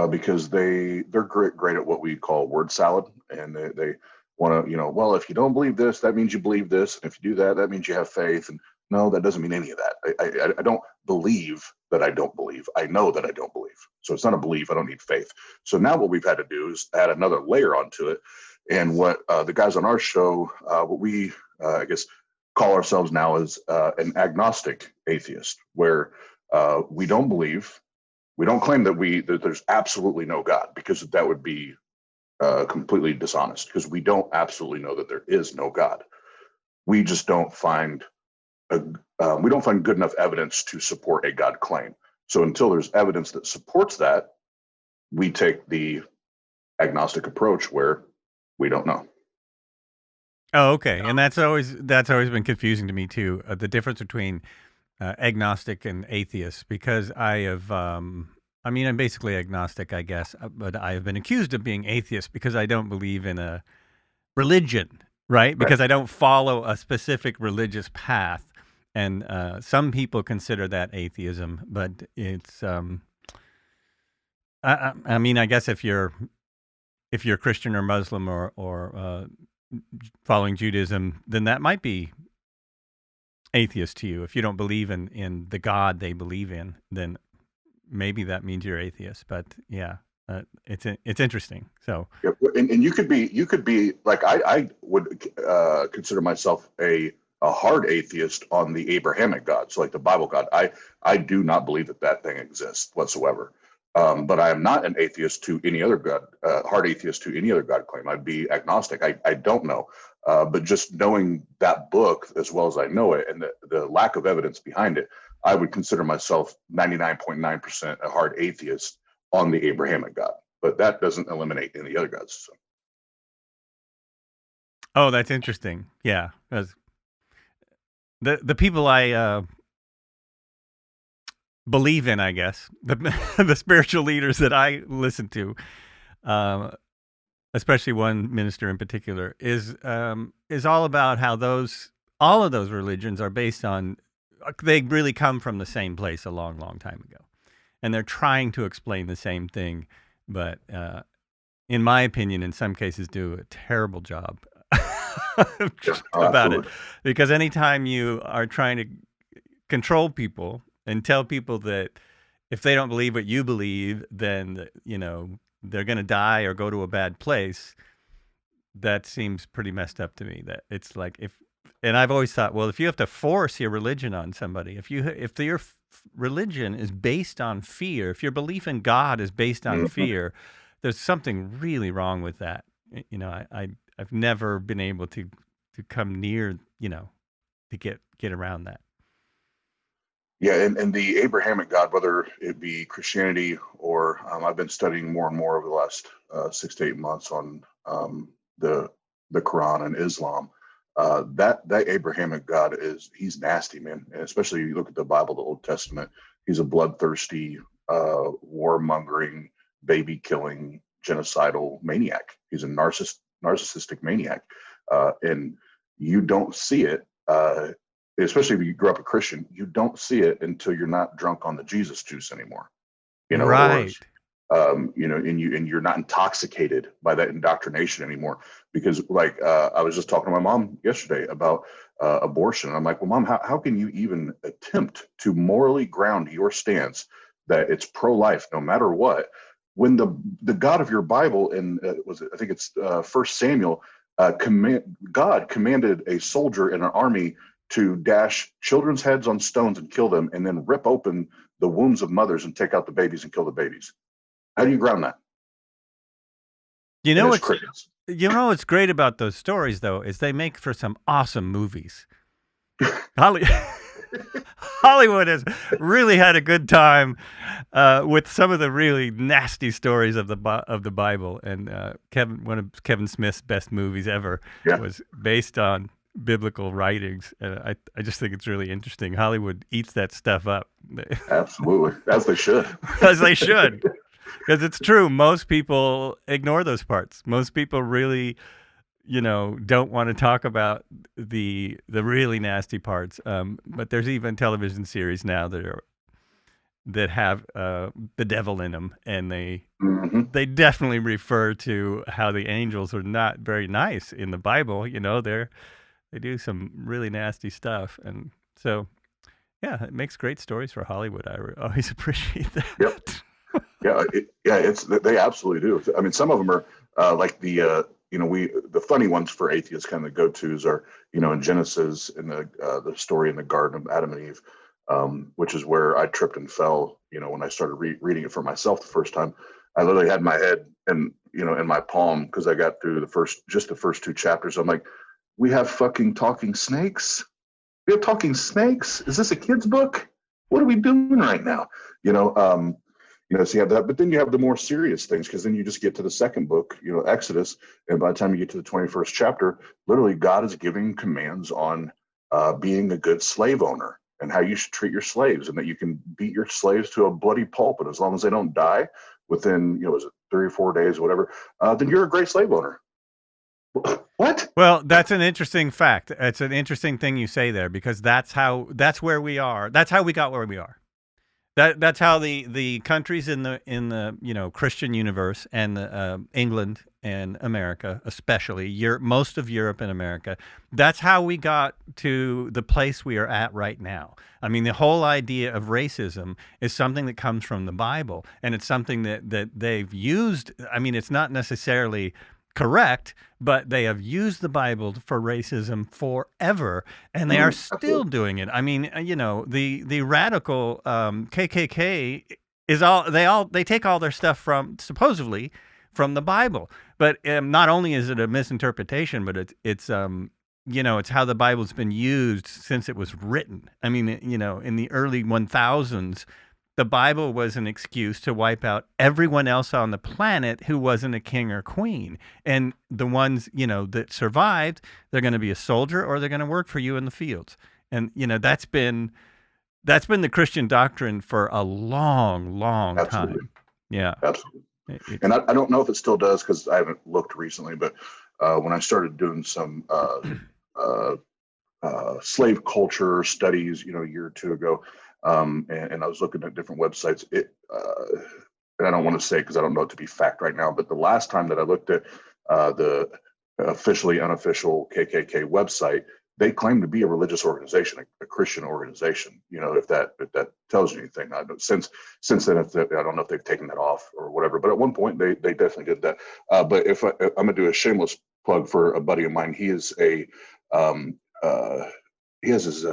because they're great at what we call word salad, and they want to well, if you don't believe this, that means you believe this, and if you do that, that means you have faith. And no, that doesn't mean any of that. I don't believe that I don't believe. I know that I don't believe. So it's not a belief. I don't need faith. So now what we've had to do is add another layer onto it. And what the guys on our show, what we, I guess, call ourselves now is an agnostic atheist, where we don't believe, we don't claim that there's absolutely no God, because that would be completely dishonest, because we don't absolutely know that there is no God. We just don't find good enough evidence to support a God claim. So until there's evidence that supports that, we take the agnostic approach, where we don't know. Oh, okay. And that's always been confusing to me too. The difference between agnostic and atheist, because I'm basically agnostic, I guess, but I've been accused of being atheist because I don't believe in a religion, right? Because I don't follow a specific religious path. And some people consider that atheism, but it's, I guess if you're Christian or Muslim or following Judaism, then that might be atheist to you. If you don't believe in the God they believe in, then maybe that means you're atheist. But yeah, it's interesting. So yeah, and you could be like, I would consider myself a hard atheist on the Abrahamic God, so like the Bible God. I do not believe that thing exists whatsoever. But I am not an atheist to any other God, hard atheist to any other God claim. I'd be agnostic. I don't know. But just knowing that book as well as I know it, and the lack of evidence behind it, I would consider myself 99.9% a hard atheist on the Abrahamic God. But that doesn't eliminate any other gods. So. Oh, that's interesting. Yeah. The people I believe in, I guess, the spiritual leaders that I listen to, especially one minister in particular, is all about how all of those religions are based on, they really come from the same place a long, long time ago, and they're trying to explain the same thing, but in my opinion, in some cases, do a terrible job about it. Because anytime you are trying to control people and tell people that if they don't believe what you believe, then they're going to die or go to a bad place, that seems pretty messed up to me. That it's like, and I've always thought, well, if you have to force your religion on somebody, if your religion is based on fear, if your belief in God is based on fear, there's something really wrong with that. I've never been able to come near, to get around that. Yeah, and the Abrahamic God, whether it be Christianity or I've been studying more and more over the last 6 to 8 months on the Quran and Islam. That Abrahamic God he's nasty, man. And especially if you look at the Bible, the Old Testament, he's a bloodthirsty, warmongering, baby-killing, genocidal maniac. He's a narcissistic maniac, and you don't see it. Especially if you grew up a Christian, you don't see it until you're not drunk on the Jesus juice anymore. or Right. and you're not intoxicated by that indoctrination anymore. Because like I was just talking to my mom yesterday about abortion. And I'm like, well, Mom, how can you even attempt to morally ground your stance that it's pro-life no matter what, when the God of your Bible, in I think it's First Samuel, God commanded a soldier in an army to dash children's heads on stones and kill them, and then rip open the wombs of mothers and take out the babies and kill the babies. How do you ground that? You And know it's what's crickets. what's great about those stories though is they make for some awesome movies. Holly Hollywood has really had a good time with some of the really nasty stories of the Bible. And one of Kevin Smith's best movies ever Yeah, was based on biblical writings. I just think it's really interesting. Hollywood eats that stuff up, absolutely, as they should. as they should, because it's true. Most people ignore those parts. Most people really, don't want to talk about the really nasty parts. But there's even television series now that have the devil in them, and Hmm. they definitely refer to how the angels are not very nice in the Bible. They do some really nasty stuff, and so yeah, it makes great stories for Hollywood. Always appreciate Yep. that. Yeah. It's they absolutely do. I mean, some of them are like the funny ones for atheists, kind of go tos are in Genesis, in the story in the Garden of Adam and Eve, which is where I tripped and fell. When I started reading it for myself the first time, I literally had my head in my palm because I got through the first two chapters. I'm like, we have fucking talking snakes. We have talking snakes. Is this a kid's book? What are we doing right now? You know, um, so you have that, but then you have the more serious things, because then you just get to the second book, Exodus, and by the time you get to the 21st chapter, literally God is giving commands on being a good slave owner and how you should treat your slaves, and that you can beat your slaves to a bloody pulp, and as long as they don't die within, is it 3 or 4 days, or whatever, then you're a great slave owner. What? Well, that's an interesting fact. It's an interesting thing you say there, because that's where we are. That's how we got where we are. That's how the countries in the Christian universe, and England and America, especially Europe, most of Europe and America, that's how we got to the place we are at right now. I mean, the whole idea of racism is something that comes from the Bible, and it's something that they've used. I mean, it's not necessarily correct, but they have used the Bible for racism forever, and they are still Absolutely. doing it. I mean, the radical KKK is they take all their stuff from, supposedly, from the Bible, but not only is it a misinterpretation, but it's how the Bible's been used since it was written. I mean, in the early 1000s, the Bible was an excuse to wipe out everyone else on the planet who wasn't a king or queen. And the ones, that survived, they're going to be a soldier, or they're going to work for you in the fields. And, that's been the Christian doctrine for a long, long Absolutely. time. Yeah. Absolutely. It's And I don't know if it still does, because I haven't looked recently, but when I started doing some uh, slave culture studies, a year or two ago, and I was looking at different websites. And I don't want to say, because I don't know it to be fact right now, but the last time that I looked at the officially unofficial KKK website, they claim to be a religious organization, a Christian organization. If that tells you anything. I don't, since then, I don't know if they've taken that off or whatever. But at one point, they definitely did that. But I'm gonna do a shameless plug for a buddy of mine. Um, uh, he has his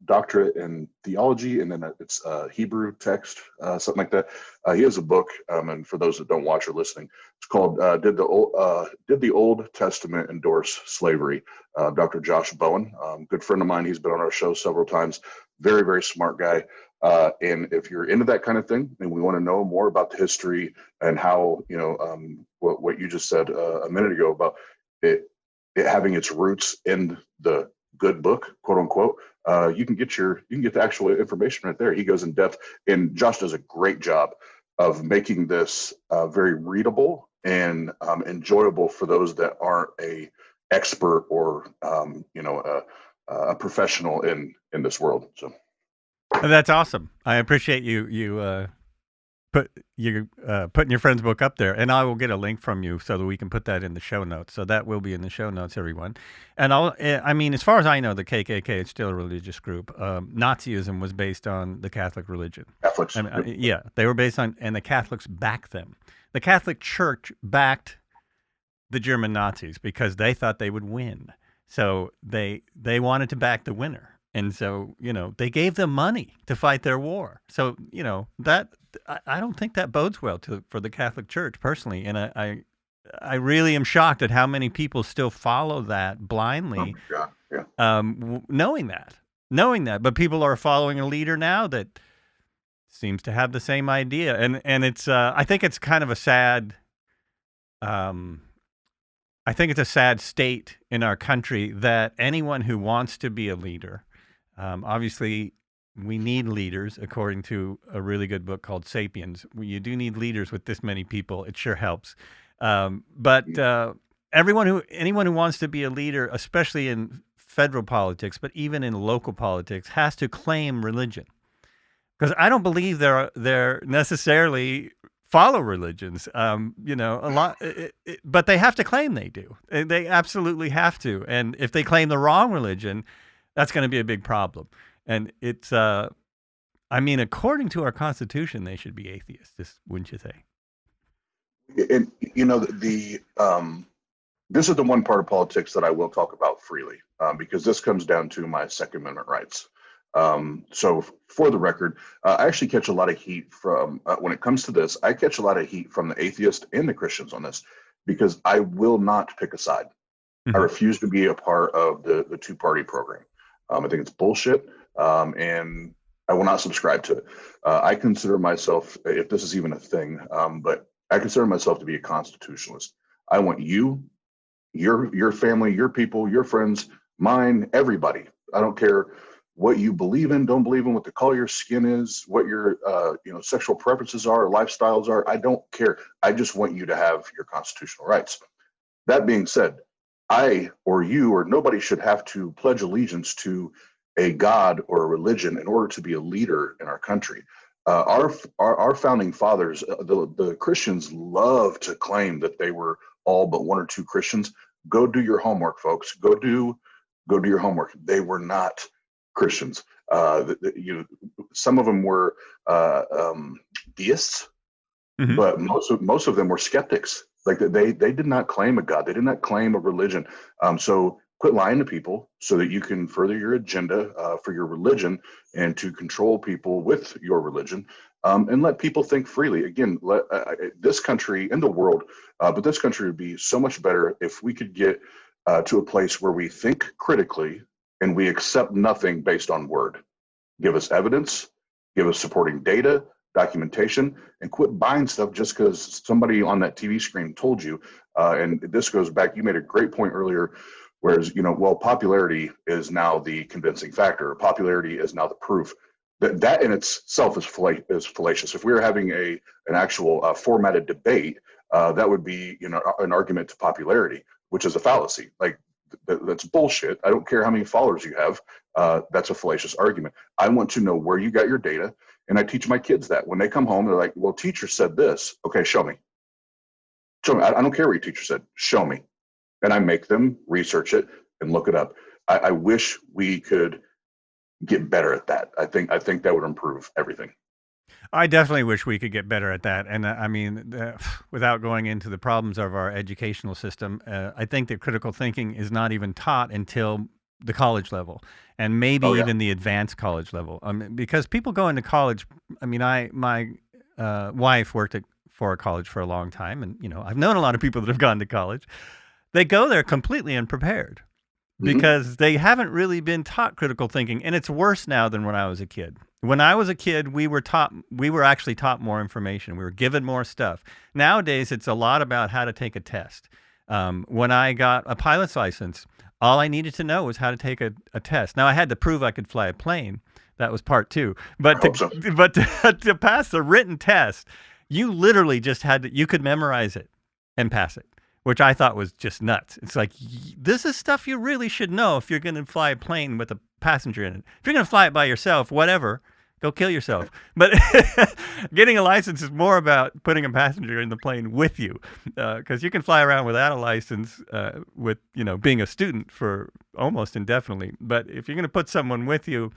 doctorate in theology, and then it's Hebrew text, something like that. He has a book, and for those that don't watch or listening, it's called "Did the Old Testament Endorse Slavery?" Dr. Josh Bowen, good friend of mine. He's been on our show several times. Very, very smart guy. And if you're into that kind of thing, and we want to know more about the history and how, what you just said a minute ago about it having its roots in the good book, quote unquote, you can get the actual information right there. He goes in depth, and Josh does a great job of making this very readable and enjoyable for those that aren't a expert or a professional in this world. So That's awesome. I appreciate you you're putting your friend's book up there, and I will get a link from you so that we can put that in the show notes. So that will be in the show notes, everyone. And I mean, as far as I know, the KKK is still a religious group. Nazism was based on the Catholic religion. Catholics. Yeah, they were based on, and the Catholics backed them. The Catholic Church backed the German Nazis because they thought they would win. So they wanted to back the winner. And so, they gave them money to fight their war. So, that I don't think that bodes well for the Catholic Church personally. And I really am shocked at how many people still follow that blindly, knowing that. But people are following a leader now that seems to have the same idea. And it's I think it's kind of a sad I think it's a sad state in our country that anyone who wants to be a leader, obviously we need leaders, according to a really good book called Sapiens. You do need leaders with this many people. It sure helps. But anyone who wants to be a leader, especially in federal politics, but even in local politics, has to claim religion. Because I don't believe they're necessarily follow religions, a lot, but they have to claim they do. They absolutely have to. And if they claim the wrong religion, that's going to be a big problem. And it's, according to our Constitution, they should be atheists, wouldn't you say? And this is the one part of politics that I will talk about freely, because this comes down to my Second Amendment rights. So for the record, I actually catch a lot of heat from, when it comes to this, I catch a lot of heat from the atheists and the Christians on this, because I will not pick a side. Mm-hmm. I refuse to be a part of the two-party program. I think it's bullshit, and I will not subscribe to it. I consider myself, if this is even a thing, but I consider myself to be a constitutionalist. I want you, your family, your people, your friends, mine, everybody. I don't care what you believe in, don't believe in, what the color of your skin is, what your sexual preferences are, or lifestyles are. I don't care. I just want you to have your constitutional rights. That being said, I or you or nobody should have to pledge allegiance to a god or a religion in order to be a leader in our country. Our founding fathers, the Christians, love to claim that they were all but one or two Christians. Go do your homework, folks. Go do your homework. They were not Christians. Some of them were deists, mm-hmm. but most of them were skeptics. Like they did not claim a god. They did not claim a religion. So quit lying to people so that you can further your agenda for your religion and to control people with your religion, and let people think freely. Again, this country and the world, but this country would be so much better if we could get to a place where we think critically and we accept nothing based on word. Give us evidence, give us supporting data, documentation, and quit buying stuff just because somebody on that TV screen told you. And this goes back, you made a great point earlier, whereas, popularity is now the convincing factor. Popularity is now the proof. That in itself is fallacious. If we were having an actual formatted debate, that would be, an argument to popularity, which is a fallacy. Like, that's bullshit. I don't care how many followers you have. That's a fallacious argument. I want to know where you got your data. And I teach my kids that when they come home, they're like, well, teacher said this. Okay, show me. I don't care what your teacher said. Show me. And I make them research it and look it up. I wish we could get better at that. I think that would improve everything. I definitely wish we could get better at that. And without going into the problems of our educational system, I think that critical thinking is not even taught until the college level, and maybe even the advanced college level. Because people go into college. My wife worked for a college for a long time, and I've known a lot of people that have gone to college. They go there completely unprepared because they haven't really been taught critical thinking, and it's worse now than when I was a kid. When I was a kid, we were actually taught more information. We were given more stuff. Nowadays, it's a lot about how to take a test. When I got a pilot's license, all I needed to know was how to take a test. Now, I had to prove I could fly a plane. That was part two. But to pass the written test, you literally just you could memorize it and pass it, which I thought was just nuts. It's like, this is stuff you really should know if you're going to fly a plane with a passenger in it. If you're going to fly it by yourself, whatever, Go kill yourself. But getting a license is more about putting a passenger in the plane with you, because you can fly around without a license, with being a student for almost indefinitely. But if you're going to put someone with you,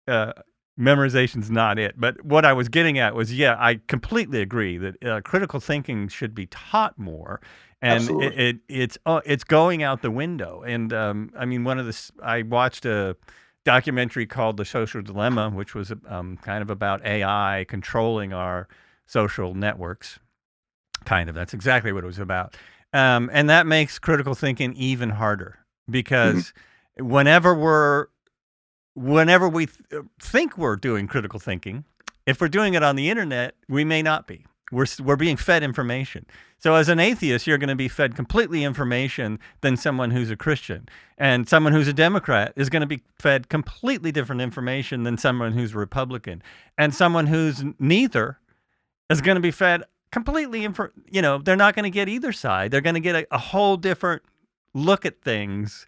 uh, memorization's not it. But what I was getting at was, yeah, I completely agree that critical thinking should be taught more, and Absolutely. it's going out the window. And I mean, I watched a documentary called The Social Dilemma, which was kind of about AI controlling our social networks. Kind of, that's exactly what it was about. And that makes critical thinking even harder Hmm. because whenever we think we're doing critical thinking, if we're doing it on the internet, we may not be. We're being fed information. So as an atheist, you're going to be fed completely information than someone who's a Christian. And someone who's a Democrat is going to be fed completely different information than someone who's a Republican. And someone who's neither is going to be fed completely they're not going to get either side. They're going to get a whole different look at things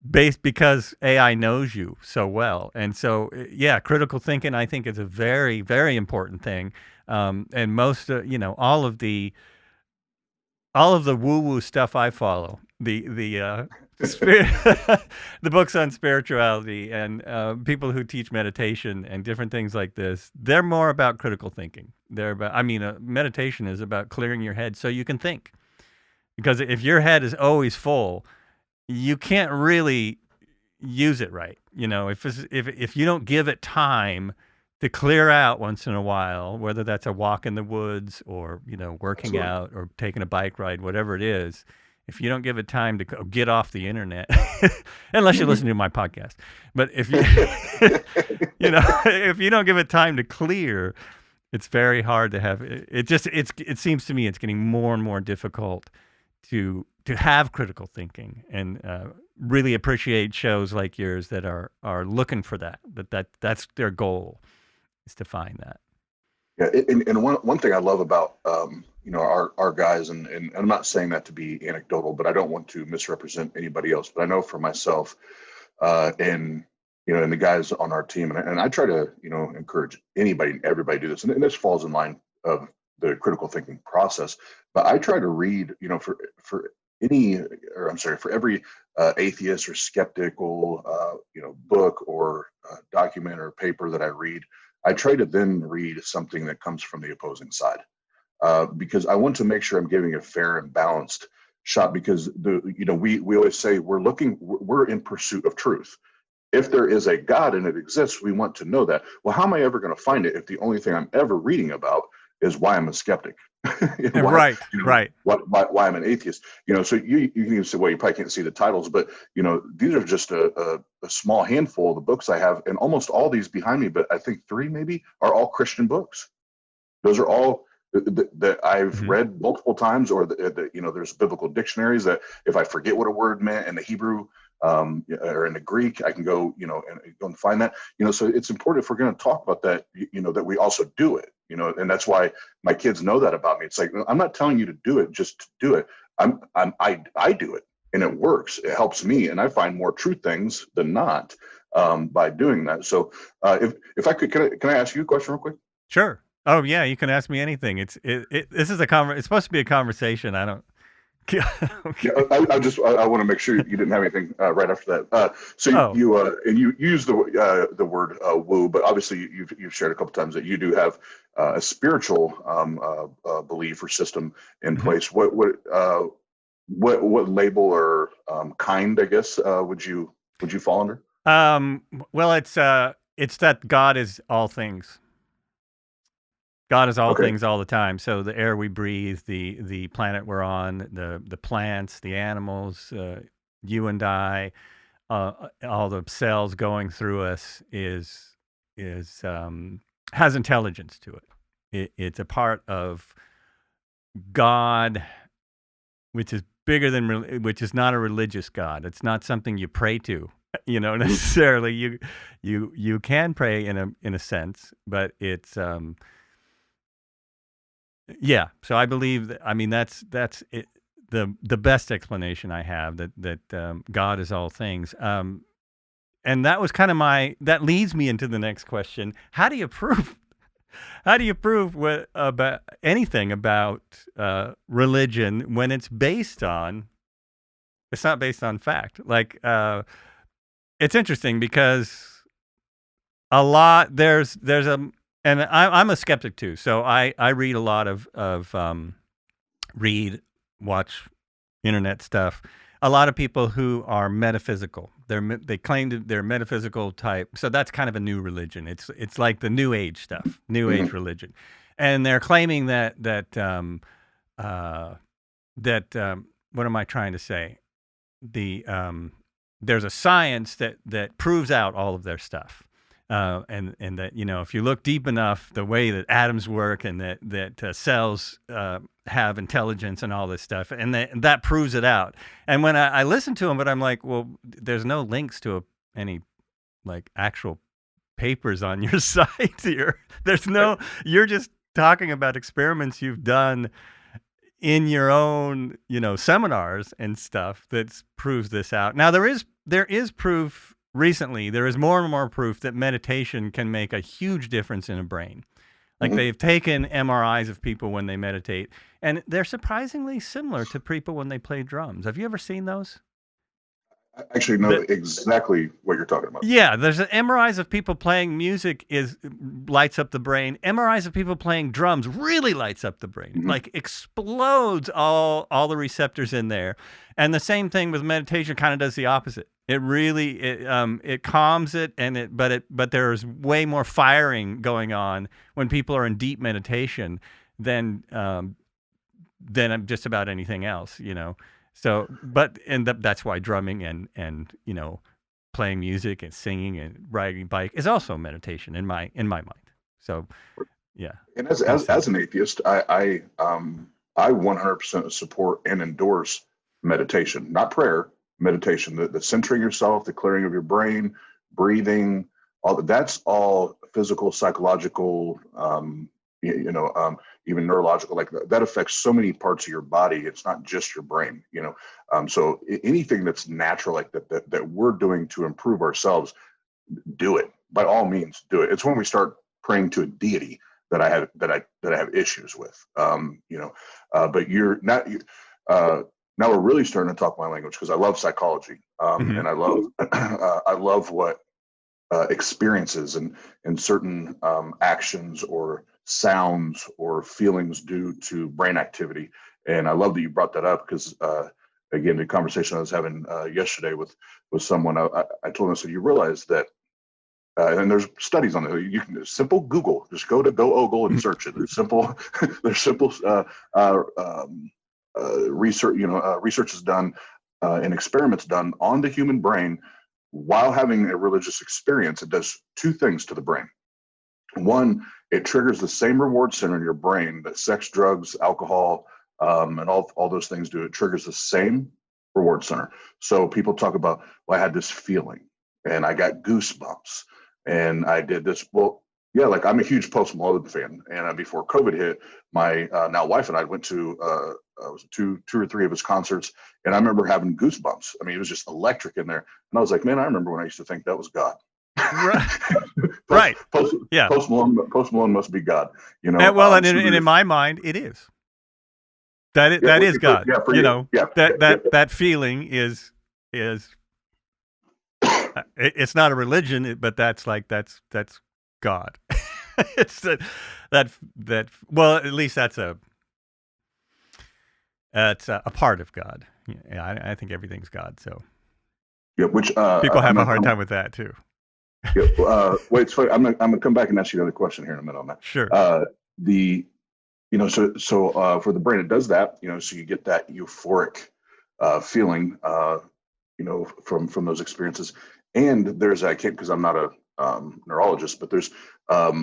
based because AI knows you so well. And so, yeah, critical thinking, I think, is a very, very important thing. And most, all of the woo-woo stuff I follow, the spirit, the books on spirituality and people who teach meditation and different things like this, they're more about critical thinking. Meditation is about clearing your head so you can think. Because if your head is always full, you can't really use it right. If you don't give it time to clear out once in a while, whether that's a walk in the woods or working Absolutely. out or taking a bike ride, whatever it is, if you don't give it time to get off the internet, unless you Hmm. listen to my podcast, but if you if you don't give it time to clear, it's very hard to have it seems to me it's getting more and more difficult to have critical thinking and really appreciate shows like yours that are looking for that's their goal, is to find that. Yeah, and one thing I love about our guys, and I'm not saying that to be anecdotal, but I don't want to misrepresent anybody else. But I know for myself, and and the guys on our team, and I try to encourage anybody and everybody to do this, and this falls in line of the critical thinking process. But I try to read, for any, or I'm sorry, for every atheist or skeptical, book or document or paper that I read, I try to then read something that comes from the opposing side, because I want to make sure I'm giving a fair and balanced shot. Because we always say we're in pursuit of truth. If there is a God and it exists, we want to know that. Well, how am I ever going to find it if the only thing I'm ever reading about is why I'm a skeptic, And why right, right. why I'm an atheist? So you can say, well, you probably can't see the titles, but these are just a small handful of the books I have, and almost all these behind me, but I think three maybe are all Christian books. Those are all that I've Hmm. read multiple times, or there's biblical dictionaries that if I forget what a word meant in the Hebrew, or in the Greek, I can go, and go and find that. So it's important, if we're going to talk about that, that we also do it. And that's why my kids know that about me. It's like, I'm not telling you to do it just to do it. I do it, and it works. It helps me, and I find more true things than not, by doing that. So if I could, can I ask you a question real quick? Sure. Oh yeah, you can ask me anything. This is it's supposed to be a conversation. I don't. Yeah, Okay. I want to make sure you didn't have anything right after that. So Oh. you use the word woo, but obviously you've shared a couple times that you do have a spiritual belief or system in Mhm. place. What label or kind, I guess, would you fall under? Um, well, it's that God is all things. God is all Okay. things all the time. So the air we breathe, the planet we're on, the plants, the animals, you and I, all the cells going through us is has intelligence to it. It's a part of God, which is bigger than which is not a religious God. It's not something you pray to, Mhm. necessarily. You can pray in a sense, but it's yeah. So I believe that, I mean, that's it, the best explanation I have, that God is all things. and that was kind of that leads me into the next question. How do you prove what about anything about religion when it's not based on fact? Like, it's interesting because a lot there's a and I'm a skeptic too, so I read a lot of watch internet stuff. A lot of people who are metaphysical, they claim they're metaphysical type, so that's kind of a new religion. It's like the New Age stuff, New Age religion, and they're claiming that what am I trying to say? There's a science that proves out all of their stuff. And that, if you look deep enough, the way that atoms work and that cells have intelligence and all this stuff, and that proves it out. And when I listen to them, but I'm like, well, there's no links to any like actual papers on your site here. You're just talking about experiments you've done in your own, seminars and stuff that proves this out. Now there is proof. Recently, there is more and more proof that meditation can make a huge difference in a brain. Like they've taken MRIs of people when they meditate, and they're surprisingly similar to people when they play drums. Have you ever seen those? I actually know exactly what you're talking about. Yeah, there's MRIs of people playing music lights up the brain. MRIs of people playing drums really lights up the brain, like explodes all the receptors in there. And the same thing with meditation kind of does the opposite. It really it calms it, but there's way more firing going on when people are in deep meditation than just about anything else, So, that's why drumming and playing music and singing and riding a bike is also meditation in my mind. So, yeah. And as an atheist, I 100% support and endorse meditation, not prayer. Meditation, the centering yourself, the clearing of your brain, breathing, that's all physical, psychological, even neurological. Like that affects so many parts of your body. It's not just your brain, So anything that's natural, like that we're doing to improve ourselves, do it. By all means, do it. It's when we start praying to a deity that I have issues with, But you're not. Now we're really starting to talk my language because I love psychology, and I love what experiences and certain actions or sounds or feelings do to brain activity. And I love that you brought that up because, again, the conversation I was having yesterday with someone, I told him, I said, you realize that, and there's studies on it. You can simple Google, just go Google and search it. There's simple research, research is done and experiments done on the human brain while having a religious experience. It does two things to the brain. One, it triggers the same reward center in your brain that sex, drugs, alcohol, and all those things do. It triggers the same reward center. So people talk about, well, I had this feeling and I got goosebumps and I did this. Well, yeah, like I'm a huge Post Malone fan, and before COVID hit, my now wife and I went to two or three of his concerts, and I remember having goosebumps. I mean, it was just electric in there, and I was like, man, I remember when I used to think that was God. Right. Post Malone must be God. And in my mind, it is. That is God. That feeling is. It's not a religion, but that's God. It's that. Well, at least that's a part of God. Yeah, I think everything's God. So yeah, which people have a hard time with that too. Yeah, wait, it's funny. I'm gonna come back and ask you another question here in a minute on that. Sure. So for the brain, it does that. So you get that euphoric feeling. From those experiences. And I can't, because I'm not a neurologist, but there's a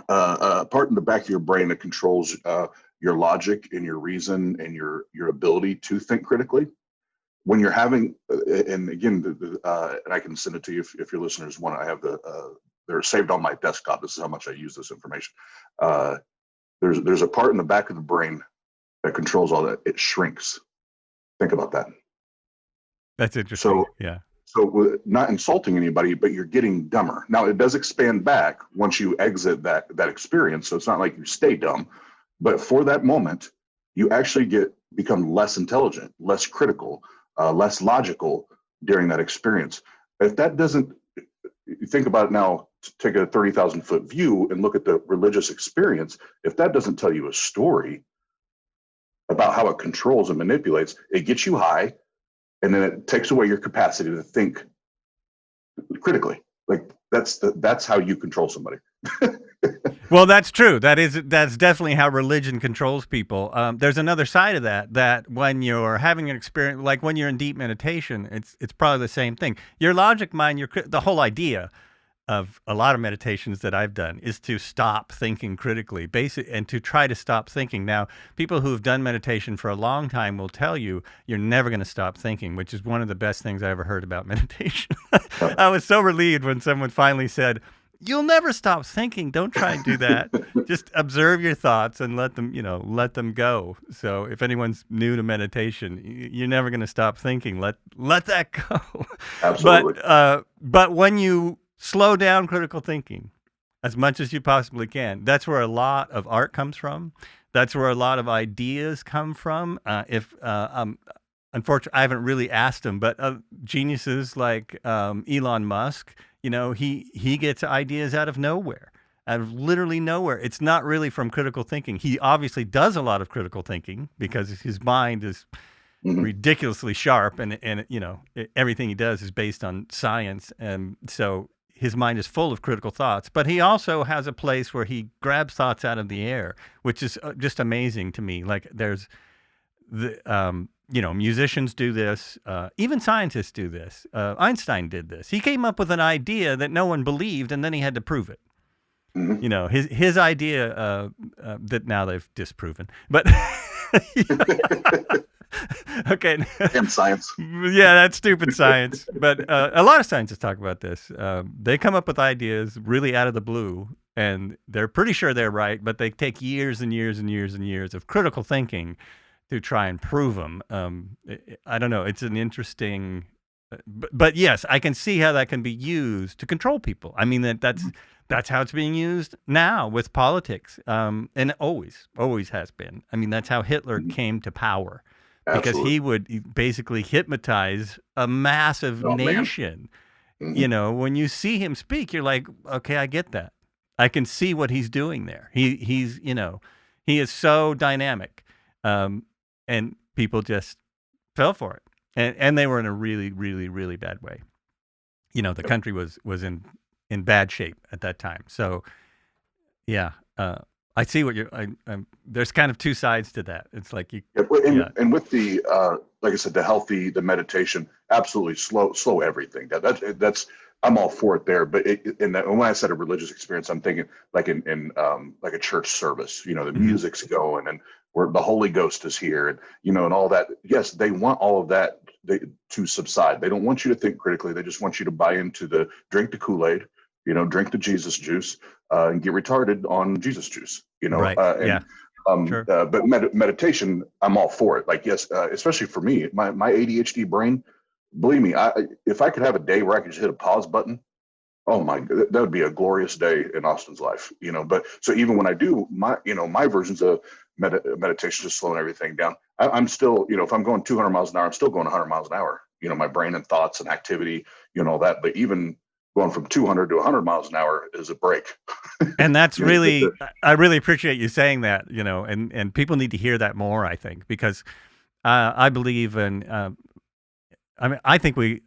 part in the back of your brain that controls your logic and your reason and your ability to think critically. When you're having, and again, and I can send it to you if your listeners want. I have they're saved on my desktop. This is how much I use this information. There's a part in the back of the brain that controls all that. It shrinks. Think about that. That's interesting. So, yeah. So not insulting anybody, but you're getting dumber. Now it does expand back once you exit that experience. So it's not like you stay dumb, but for that moment, you actually become less intelligent, less critical, less logical during that experience. If that doesn't, you think about it now, take a 30,000-foot view and look at the religious experience. If that doesn't tell you a story about how it controls and manipulates, it gets you high, and then it takes away your capacity to think critically. Like that's how you control somebody. Well, that's true. That's definitely how religion controls people. There's another side of that when you're having an experience, like when you're in deep meditation, it's probably the same thing. Your logic mind, the whole idea of a lot of meditations that I've done is to stop thinking critically, and to try to stop thinking. Now, people who have done meditation for a long time will tell you you're never going to stop thinking, which is one of the best things I ever heard about meditation. I was so relieved when someone finally said, "You'll never stop thinking. Don't try and do that. Just observe your thoughts and let them go." So if anyone's new to meditation, you're never going to stop thinking. Let that go. Absolutely. But when you slow down critical thinking as much as you possibly can, that's where a lot of art comes from. That's where a lot of ideas come from. Unfortunately, I haven't really asked him, but geniuses like Elon Musk, he gets ideas out of nowhere, out of literally nowhere. It's not really from critical thinking. He obviously does a lot of critical thinking because his mind is ridiculously sharp, and everything he does is based on science, and so his mind is full of critical thoughts. But he also has a place where he grabs thoughts out of the air, which is just amazing to me. Like there's musicians do this, even scientists do this. Einstein did this. He came up with an idea that no one believed, and then he had to prove it. His idea that now they've disproven, but okay. And science. Yeah, that's stupid science. But a lot of scientists talk about this. They come up with ideas really out of the blue, and they're pretty sure they're right, but they take years and years and years and years of critical thinking to try and prove them. I don't know. It's an interesting, but yes, I can see how that can be used to control people. I mean, that's how it's being used now with politics, and always has been. I mean, that's how Hitler came to power. Because Absolutely. he would basically hypnotize a massive nation. When you see him speak, you're like, okay, I get that. I can see what he's doing there. He is so dynamic, and people just fell for it, and they were in a really, really, really bad way. The country was in bad shape at that time. So, yeah. I see what there's kind of two sides to that. It's like and with the like I said, the meditation, absolutely slow everything. That's I'm all for it there. But when I said a religious experience, I'm thinking like in like a church service. The music's going and where the Holy Ghost is here, and and all that. Yes, they want all of that to subside. They don't want you to think critically. They just want you to buy into drink the Kool-Aid. Drink the Jesus juice and get retarded on Jesus juice. Right. Sure. But meditation, I'm all for it. Like, yes, especially for me, my ADHD brain. Believe me, if I could have a day where I could just hit a pause button, oh my, that would be a glorious day in Austin's life. But so even when I do my versions of meditation, just slowing everything down, I'm still, if I'm going 200 miles an hour, I'm still going 100 miles an hour. My brain and thoughts and activity, all that. But even going from 200 to 100 miles an hour is a break. And that's really, I really appreciate you saying that, and people need to hear that more, I think, because I believe I think we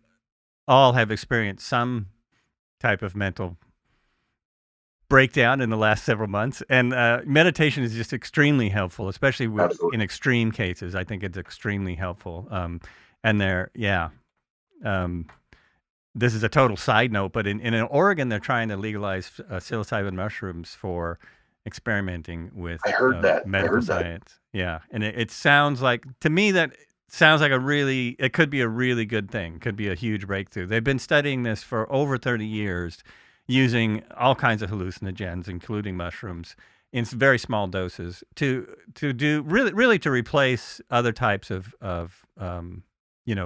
all have experienced some type of mental breakdown in the last several months. And meditation is just extremely helpful, especially in extreme cases. I think it's extremely helpful. This is a total side note, but in Oregon, they're trying to legalize psilocybin mushrooms for experimenting with medical science. Yeah, and it sounds like, to me, it could be a really good thing, could be a huge breakthrough. They've been studying this for over 30 years using all kinds of hallucinogens, including mushrooms, in very small doses to do really to replace other types of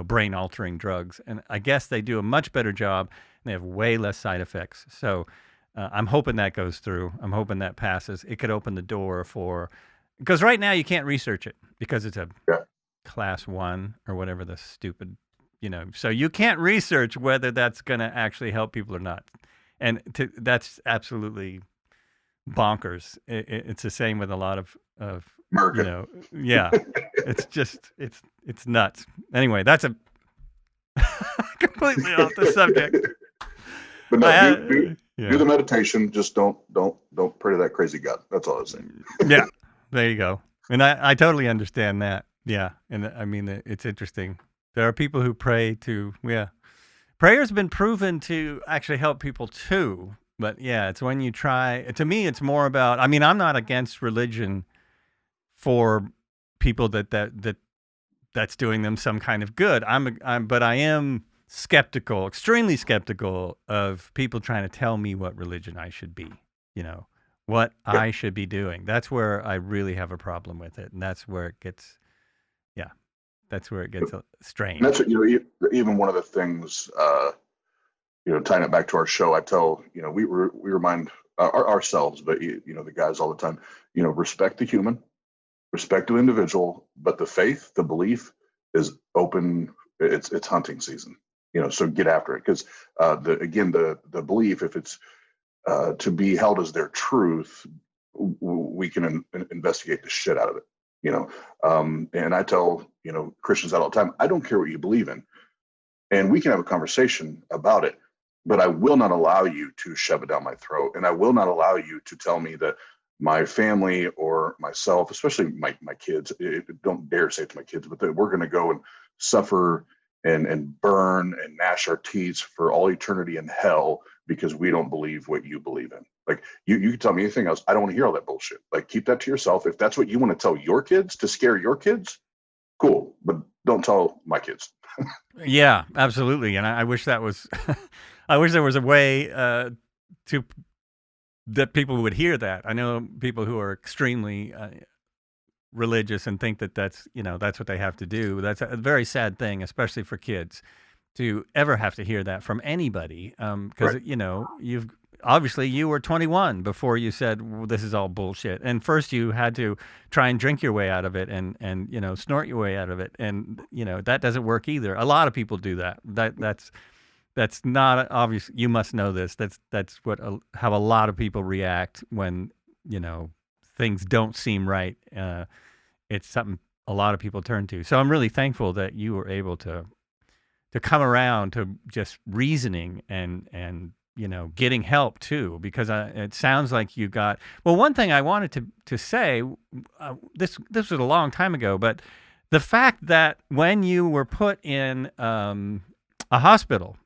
brain altering drugs. And I guess they do a much better job and they have way less side effects. So I'm hoping that goes through. I'm hoping that passes. It could open the door for, because right now you can't research it because it's a Yeah. class 1 or whatever the stupid, so you can't research whether that's going to actually help people or not. And that's absolutely bonkers. It's the same with a lot of America. yeah. It's just it's nuts. Anyway, that's a completely off the subject. But no, do Yeah. the meditation. Just don't pray to that crazy God. That's all I'm saying. Yeah, there you go. And I totally understand that. Yeah, and I mean it's interesting. There are people who pray to prayer's been proven to actually help people too. But yeah, it's when you try. To me, it's more about. I mean, I'm not against religion for people that's doing them some kind of good. But I am skeptical, extremely skeptical of people trying to tell me what religion I should be. What Yeah. I should be doing. That's where I really have a problem with it, and that's where it gets. Yeah, that's where it gets strange. And that's even one of the things. Tying it back to our show, I tell we remind ourselves, but the guys all the time. Respect the human, respect the individual, but the faith, the belief is open. It's hunting season. So get after it, because the belief, if it's to be held as their truth, we can investigate the shit out of it. And I tell Christians that all the time. I don't care what you believe in, and we can have a conversation about it. But I will not allow you to shove it down my throat, and I will not allow you to tell me that my family or myself, especially my kids, don't dare say it to my kids, but that we're going to go and suffer and burn and gnash our teeth for all eternity in hell because we don't believe what you believe in. Like you can tell me anything else. I don't want to hear all that bullshit. Like keep that to yourself. If that's what you want to tell your kids to scare your kids, cool. But don't tell my kids. Yeah, absolutely. And I wish that was, I wish there was a way to that people would hear that. I know people who are extremely religious and think that that's what they have to do. That's a very sad thing, especially for kids, to ever have to hear that from anybody. Because Right. You've obviously you were 21 before you said, well, this is all bullshit. And first you had to try and drink your way out of it and snort your way out of it. And that doesn't work either. A lot of people do that. That's not obvious. You must know this. That's what how a lot of people react when things don't seem right. It's something a lot of people turn to. So I'm really thankful that you were able to come around to just reasoning and getting help too, because it sounds like you got. Well, one thing I wanted to say, this was a long time ago, but the fact that when you were put in a hospital.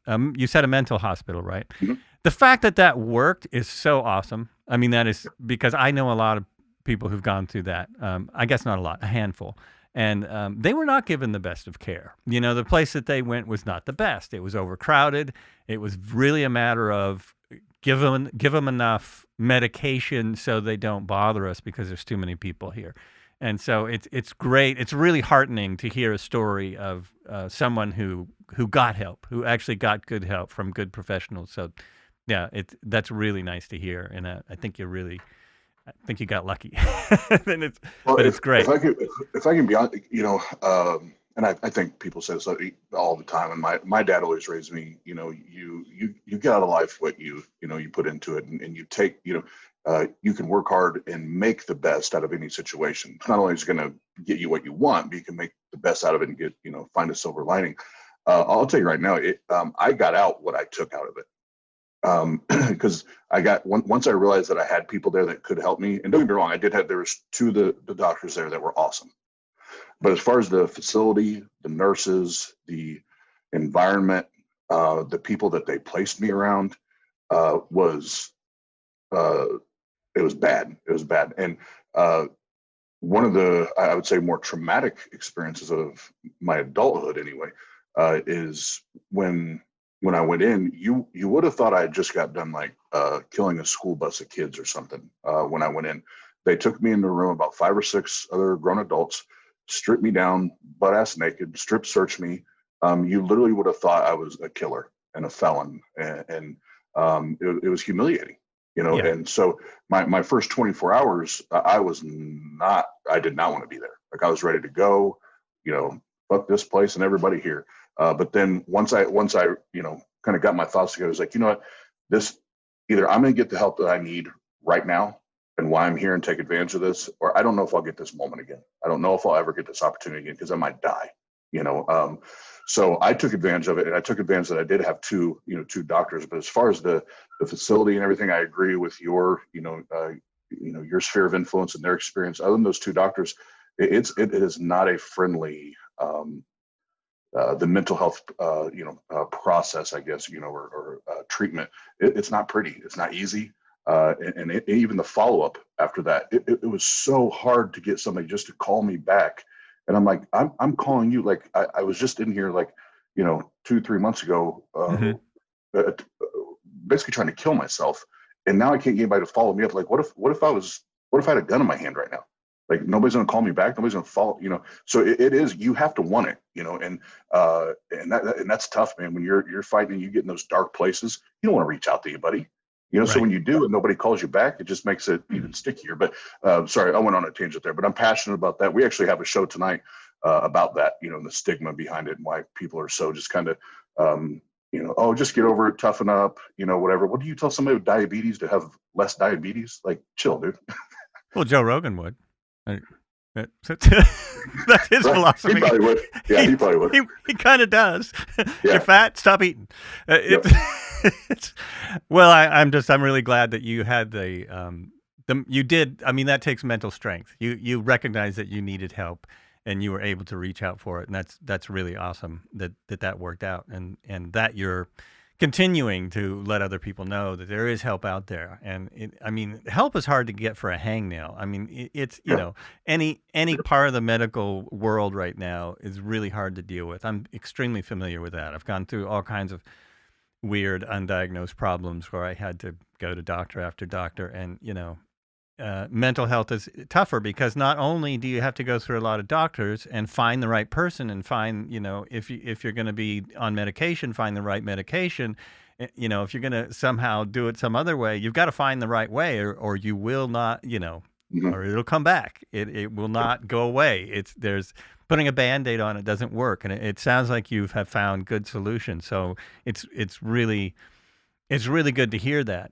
You said a mental hospital, right? Mm-hmm. The fact that worked is so awesome. I mean, that is because I know a lot of people who've gone through that. I guess not a lot, a handful. And they were not given the best of care. The place that they went was not the best. It was overcrowded. It was really a matter of give them enough medication so they don't bother us because there's too many people here. And so it's great. It's really heartening to hear a story of someone who got help, who actually got good help from good professionals. So, yeah, that's really nice to hear, and I think I think you got lucky. It's great. If I can be honest, and I think people say this all the time. And my dad always raised me. You get out of life what you put into it, and you take you can work hard and make the best out of any situation. It's not only is going to get you what you want, but you can make the best out of it and get find a silver lining. I'll tell you right now, I got out what I took out of it. Because I got once I realized that I had people there that could help me, and don't get me wrong, there was two of the doctors there that were awesome. But as far as the facility, the nurses, the environment, the people that they placed me around, was it was bad. It was bad. And one of the, I would say, more traumatic experiences of my adulthood, anyway, is when I went in. You would have thought I had just got done like killing a school bus of kids or something. When I went in, they took me in the room, about 5 or 6 other grown adults, strip me down, butt ass naked, strip search me. You literally would have thought I was a killer and a felon, and it was humiliating, Yeah. And so my first 24 hours, I did not want to be there. Like, I was ready to go, fuck this place and everybody here. But then once I kind of got my thoughts together, I was like, you know what, this, either I'm going to get the help that I need right now and why I'm here and take advantage of this, or I don't know if I'll get this moment again. I don't know if I'll ever get this opportunity again, because I might die, So I took advantage of it, and I took advantage that I did have two doctors. But as far as the facility and everything, I agree with your your sphere of influence and their experience. Other than those two doctors, it is not a friendly the mental health process, I guess, or treatment. It's not pretty. It's not easy. And even the follow up after that, it was so hard to get somebody just to call me back. And I'm like, I'm calling you. Like, I was just in here, like, 2-3 months ago, uh, basically trying to kill myself. And now I can't get anybody to follow me up. Like, what if I had a gun in my hand right now? Like, nobody's going to call me back. Nobody's going to follow, So it is, you have to want it, and that's tough, man. When you're fighting and you get in those dark places, you don't want to reach out to anybody. So Right. when you do and nobody calls you back, it just makes it even stickier. But sorry, I went on a tangent there, but I'm passionate about that. We actually have a show tonight about that, and the stigma behind it and why people are so just kind of, oh, just get over it, toughen up, whatever. What do you tell somebody with diabetes to have less diabetes? Like, chill, dude. Well, Joe Rogan would. That's his Right. philosophy. He probably would. Yeah, he probably would. He kind of does. Yeah. You're fat, stop eating. Well, I'm really glad that you had you did. I mean, that takes mental strength. You recognize that you needed help, and you were able to reach out for it, and that's really awesome that worked out, and that you're continuing to let other people know that there is help out there. And help is hard to get for a hangnail. I mean, it's any part of the medical world right now is really hard to deal with. I'm extremely familiar with that. I've gone through all kinds of weird undiagnosed problems where I had to go to doctor after doctor, and mental health is tougher because not only do you have to go through a lot of doctors and find the right person and find, if you're going to be on medication, find the right medication. If you're going to somehow do it some other way, you've got to find the right way, or you will not, or it'll come back. It will not go away. There's putting a Band-Aid on it doesn't work. And it sounds like you have found good solutions. So it's really good to hear that.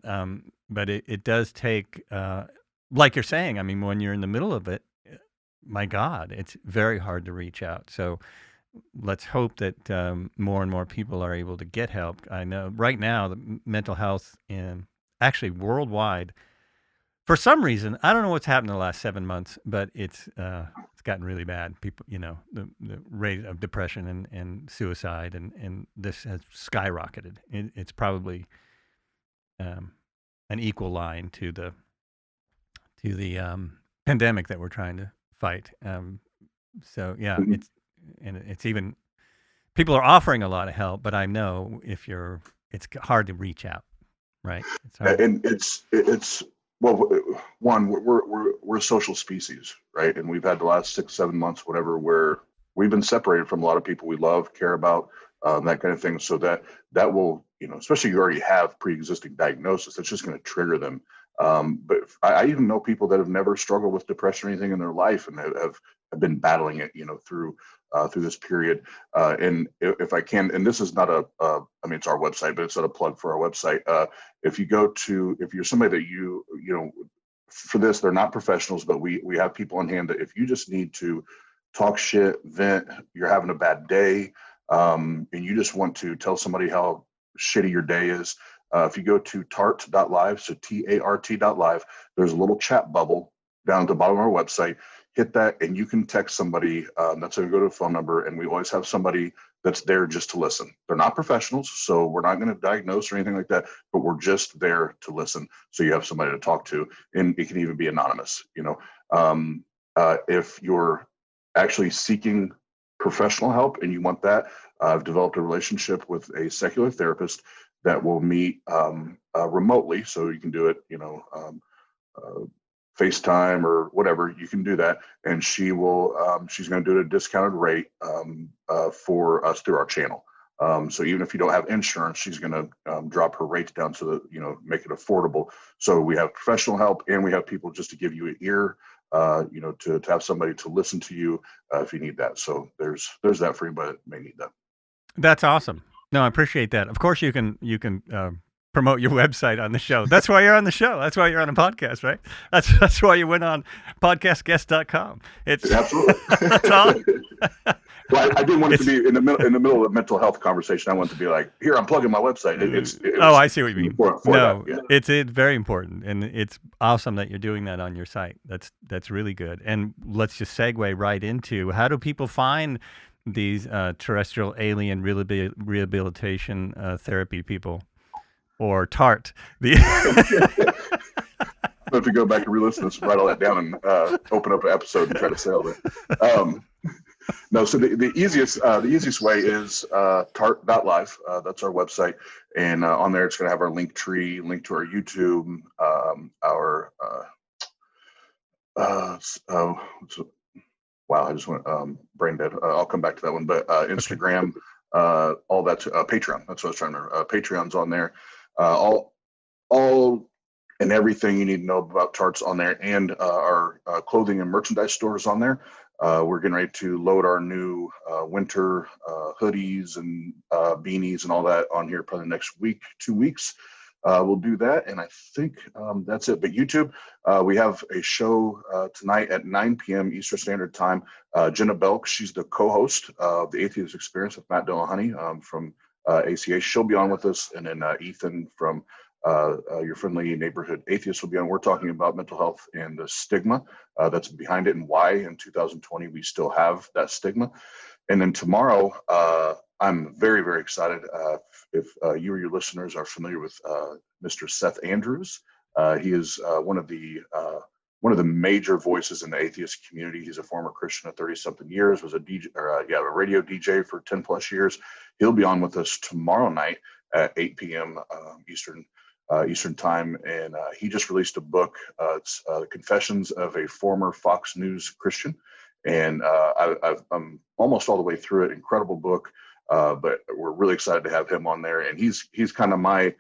But it does take, like you're saying, I mean, when you're in the middle of it, my God, it's very hard to reach out. So let's hope that more and more people are able to get help. I know right now the mental health actually worldwide, for some reason, I don't know what's happened in the last 7 months, but it's gotten really bad. People, the rate of depression and suicide and this has skyrocketed. It's probably an equal line to the pandemic that we're trying to fight. So yeah, it's even, people are offering a lot of help, but I know it's hard to reach out, right? It's hard. And it's well, one, we're a social species, right? And we've had the last 6-7 months, whatever, where we've been separated from a lot of people we love, care about, that kind of thing. So that will, especially if you already have pre-existing diagnosis, that's just going to trigger them. But I even know people that have never struggled with depression or anything in their life and have been battling it, through this period. And if I can, and this is not it's our website, but it's not a plug for our website. If you're somebody that for this, they're not professionals, but we have people on hand that if you just need to talk shit, vent, you're having a bad day, and you just want to tell somebody how shitty your day is. If you go to TART.live, so TART.live, there's a little chat bubble down at the bottom of our website. Hit that and you can text somebody. That's how you go to a phone number, and we always have somebody that's there just to listen. They're not professionals, so we're not going to diagnose or anything like that, but we're just there to listen. So you have somebody to talk to, and it can even be anonymous. If you're actually seeking professional help and you want that, I've developed a relationship with a secular therapist that will meet remotely, so you can do it, FaceTime or whatever, you can do that, and she's going to do it at a discounted rate for us through our channel. So even if you don't have insurance, she's going to drop her rates down so that, make it affordable. So we have professional help, and we have people just to give you an ear, to have somebody to listen to you if you need that. So there's that for anybody that may need that. That's awesome. No, I appreciate that. Of course, you can promote your website on the show. That's why you're on the show. That's why you're on a podcast, right? That's why you went on podcastguest.com. It's absolutely. That's all. Well, I didn't want it to be in the middle of a mental health conversation. I want it to be like, here, I'm plugging my website. I see what you mean. For no, that, yeah. It's very important, and it's awesome that you're doing that on your site. That's really good. And let's just segue right into, how do people find these terrestrial alien rehabilitation therapy people, or TART? I have to go back and re-listen this, write all that down, and open up an episode and try to sell it. No, so the easiest way is tart.live. That's our website, and on there it's going to have our link tree, link to our YouTube, our wow, I just went brain dead. I'll come back to that one, but Instagram, all that, Patreon. That's what I was trying to remember. Patreon's on there. All and everything you need to know about TART's on there, and our clothing and merchandise stores on there. We're getting ready to load our new winter hoodies and beanies and all that on here probably next week, 2 weeks. We'll do that, and I think that's it. But YouTube, we have a show tonight at 9 p.m. Eastern Standard Time. Jenna Belk, she's the co-host of the Atheist Experience with Matt Dillahunty from ACA. She'll be on with us, and then Ethan from Your Friendly Neighborhood Atheist will be on. We're talking about mental health and the stigma that's behind it, and why in 2020 we still have that stigma. And then tomorrow, I'm very, very excited. If you or your listeners are familiar with Mr. Seth Andrews, he is one of the major voices in the atheist community. He's a former Christian of 30-something years, was a DJ, a radio DJ for 10 plus years. He'll be on with us tomorrow night at 8 p.m. Eastern time, and he just released a book. It's Confessions of a Former Fox News Christian, and I'm almost all the way through it. Incredible book, but we're really excited to have him on there, and he's kind of my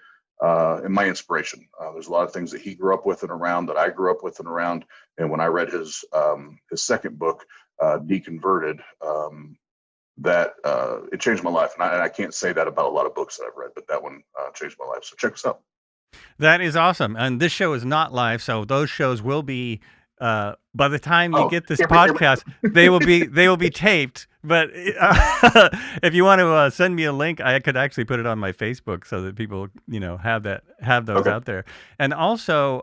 inspiration. There's a lot of things that he grew up with and around that I grew up with and around, and when I read his second book, Deconverted, that it changed my life, and I can't say that about a lot of books that I've read, but that one changed my life. So check us out. That is awesome. And this show is not live, so those shows will be by the time you get this podcast, they will be taped. But if you want to send me a link, I could actually put it on my Facebook so that people have those out there. And also,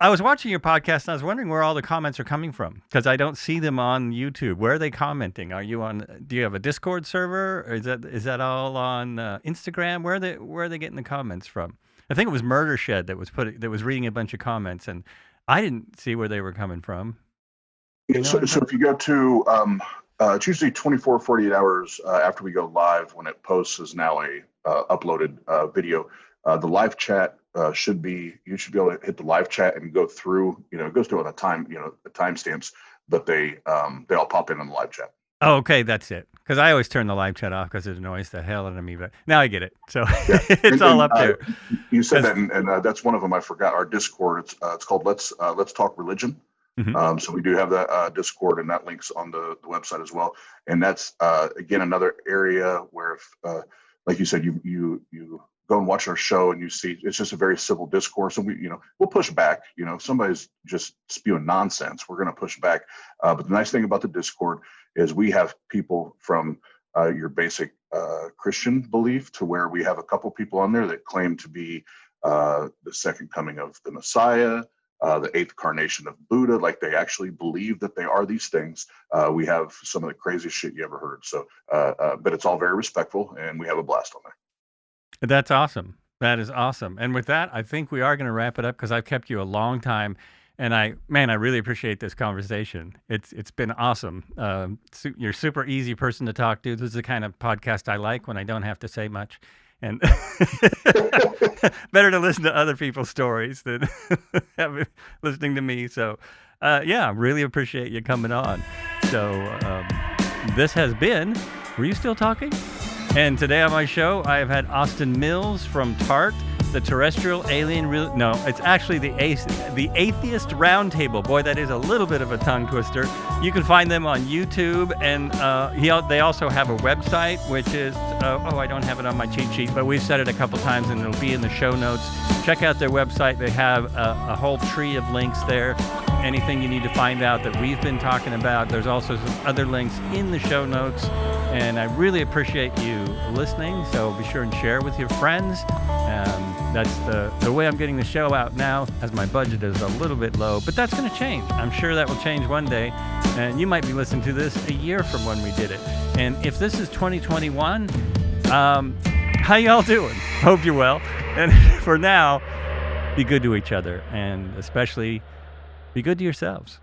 I was watching your podcast and I was wondering where all the comments are coming from, because I don't see them on YouTube. Where are they commenting? Do you have a Discord server, or is that all on Instagram? Where are they getting the comments from? I think it was Murder Shed that was reading a bunch of comments, and I didn't see where they were coming from. So if you go to it's usually 24, 48 hours after we go live when it posts as now a uploaded video. The live chat you should be able to hit the live chat and go through, it goes through on the timestamps, but they all pop in on the live chat. Oh, okay, that's it. Because I always turn the live chat off because it annoys the hell out of me. But now I get it. So it's all up there. You said that, and that's one of them. I forgot our Discord. It's called Let's Talk Religion. Mm-hmm. So we do have that Discord, and that links on the website as well. And that's again another area where, like you said, you go and watch our show and you see it's just a very civil discourse, and we'll push back. If somebody's just spewing nonsense, we're going to push back. But the nice thing about the Discord is we have people from your basic Christian belief to where we have a couple people on there that claim to be the second coming of the Messiah, the eighth incarnation of Buddha. Like they actually believe that they are these things. We have some of the craziest shit you ever heard. So, but it's all very respectful, and we have a blast on there. That's awesome. That is awesome. And with that, I think we are going to wrap it up, because I've kept you a long time, and I really appreciate this conversation. It's been awesome. You're a super easy person to talk to. This is the kind of podcast I like, when I don't have to say much. and better to listen to other people's stories than listening to me. So, yeah, really appreciate you coming on. So, this has been, were you still talking? And today on my show, I have had Austin Mills from TART, the Terrestrial Alien, no, it's actually the Atheist Round Table. Boy, that is a little bit of a tongue twister. You can find them on YouTube, and they also have a website, which is, I don't have it on my cheat sheet, but we've said it a couple times, and it'll be in the show notes. Check out their website. They have a whole tree of links there. Anything you need to find out that we've been talking about. There's also some other links in the show notes, and I really appreciate you listening, so be sure and share with your friends. That's the way I'm getting the show out now, as my budget is a little bit low, but that's going to change. I'm sure that will change one day, and you might be listening to this a year from when we did it. And if this is 2021, how y'all doing? Hope you're well. And for now, be good to each other, and especially be good to yourselves.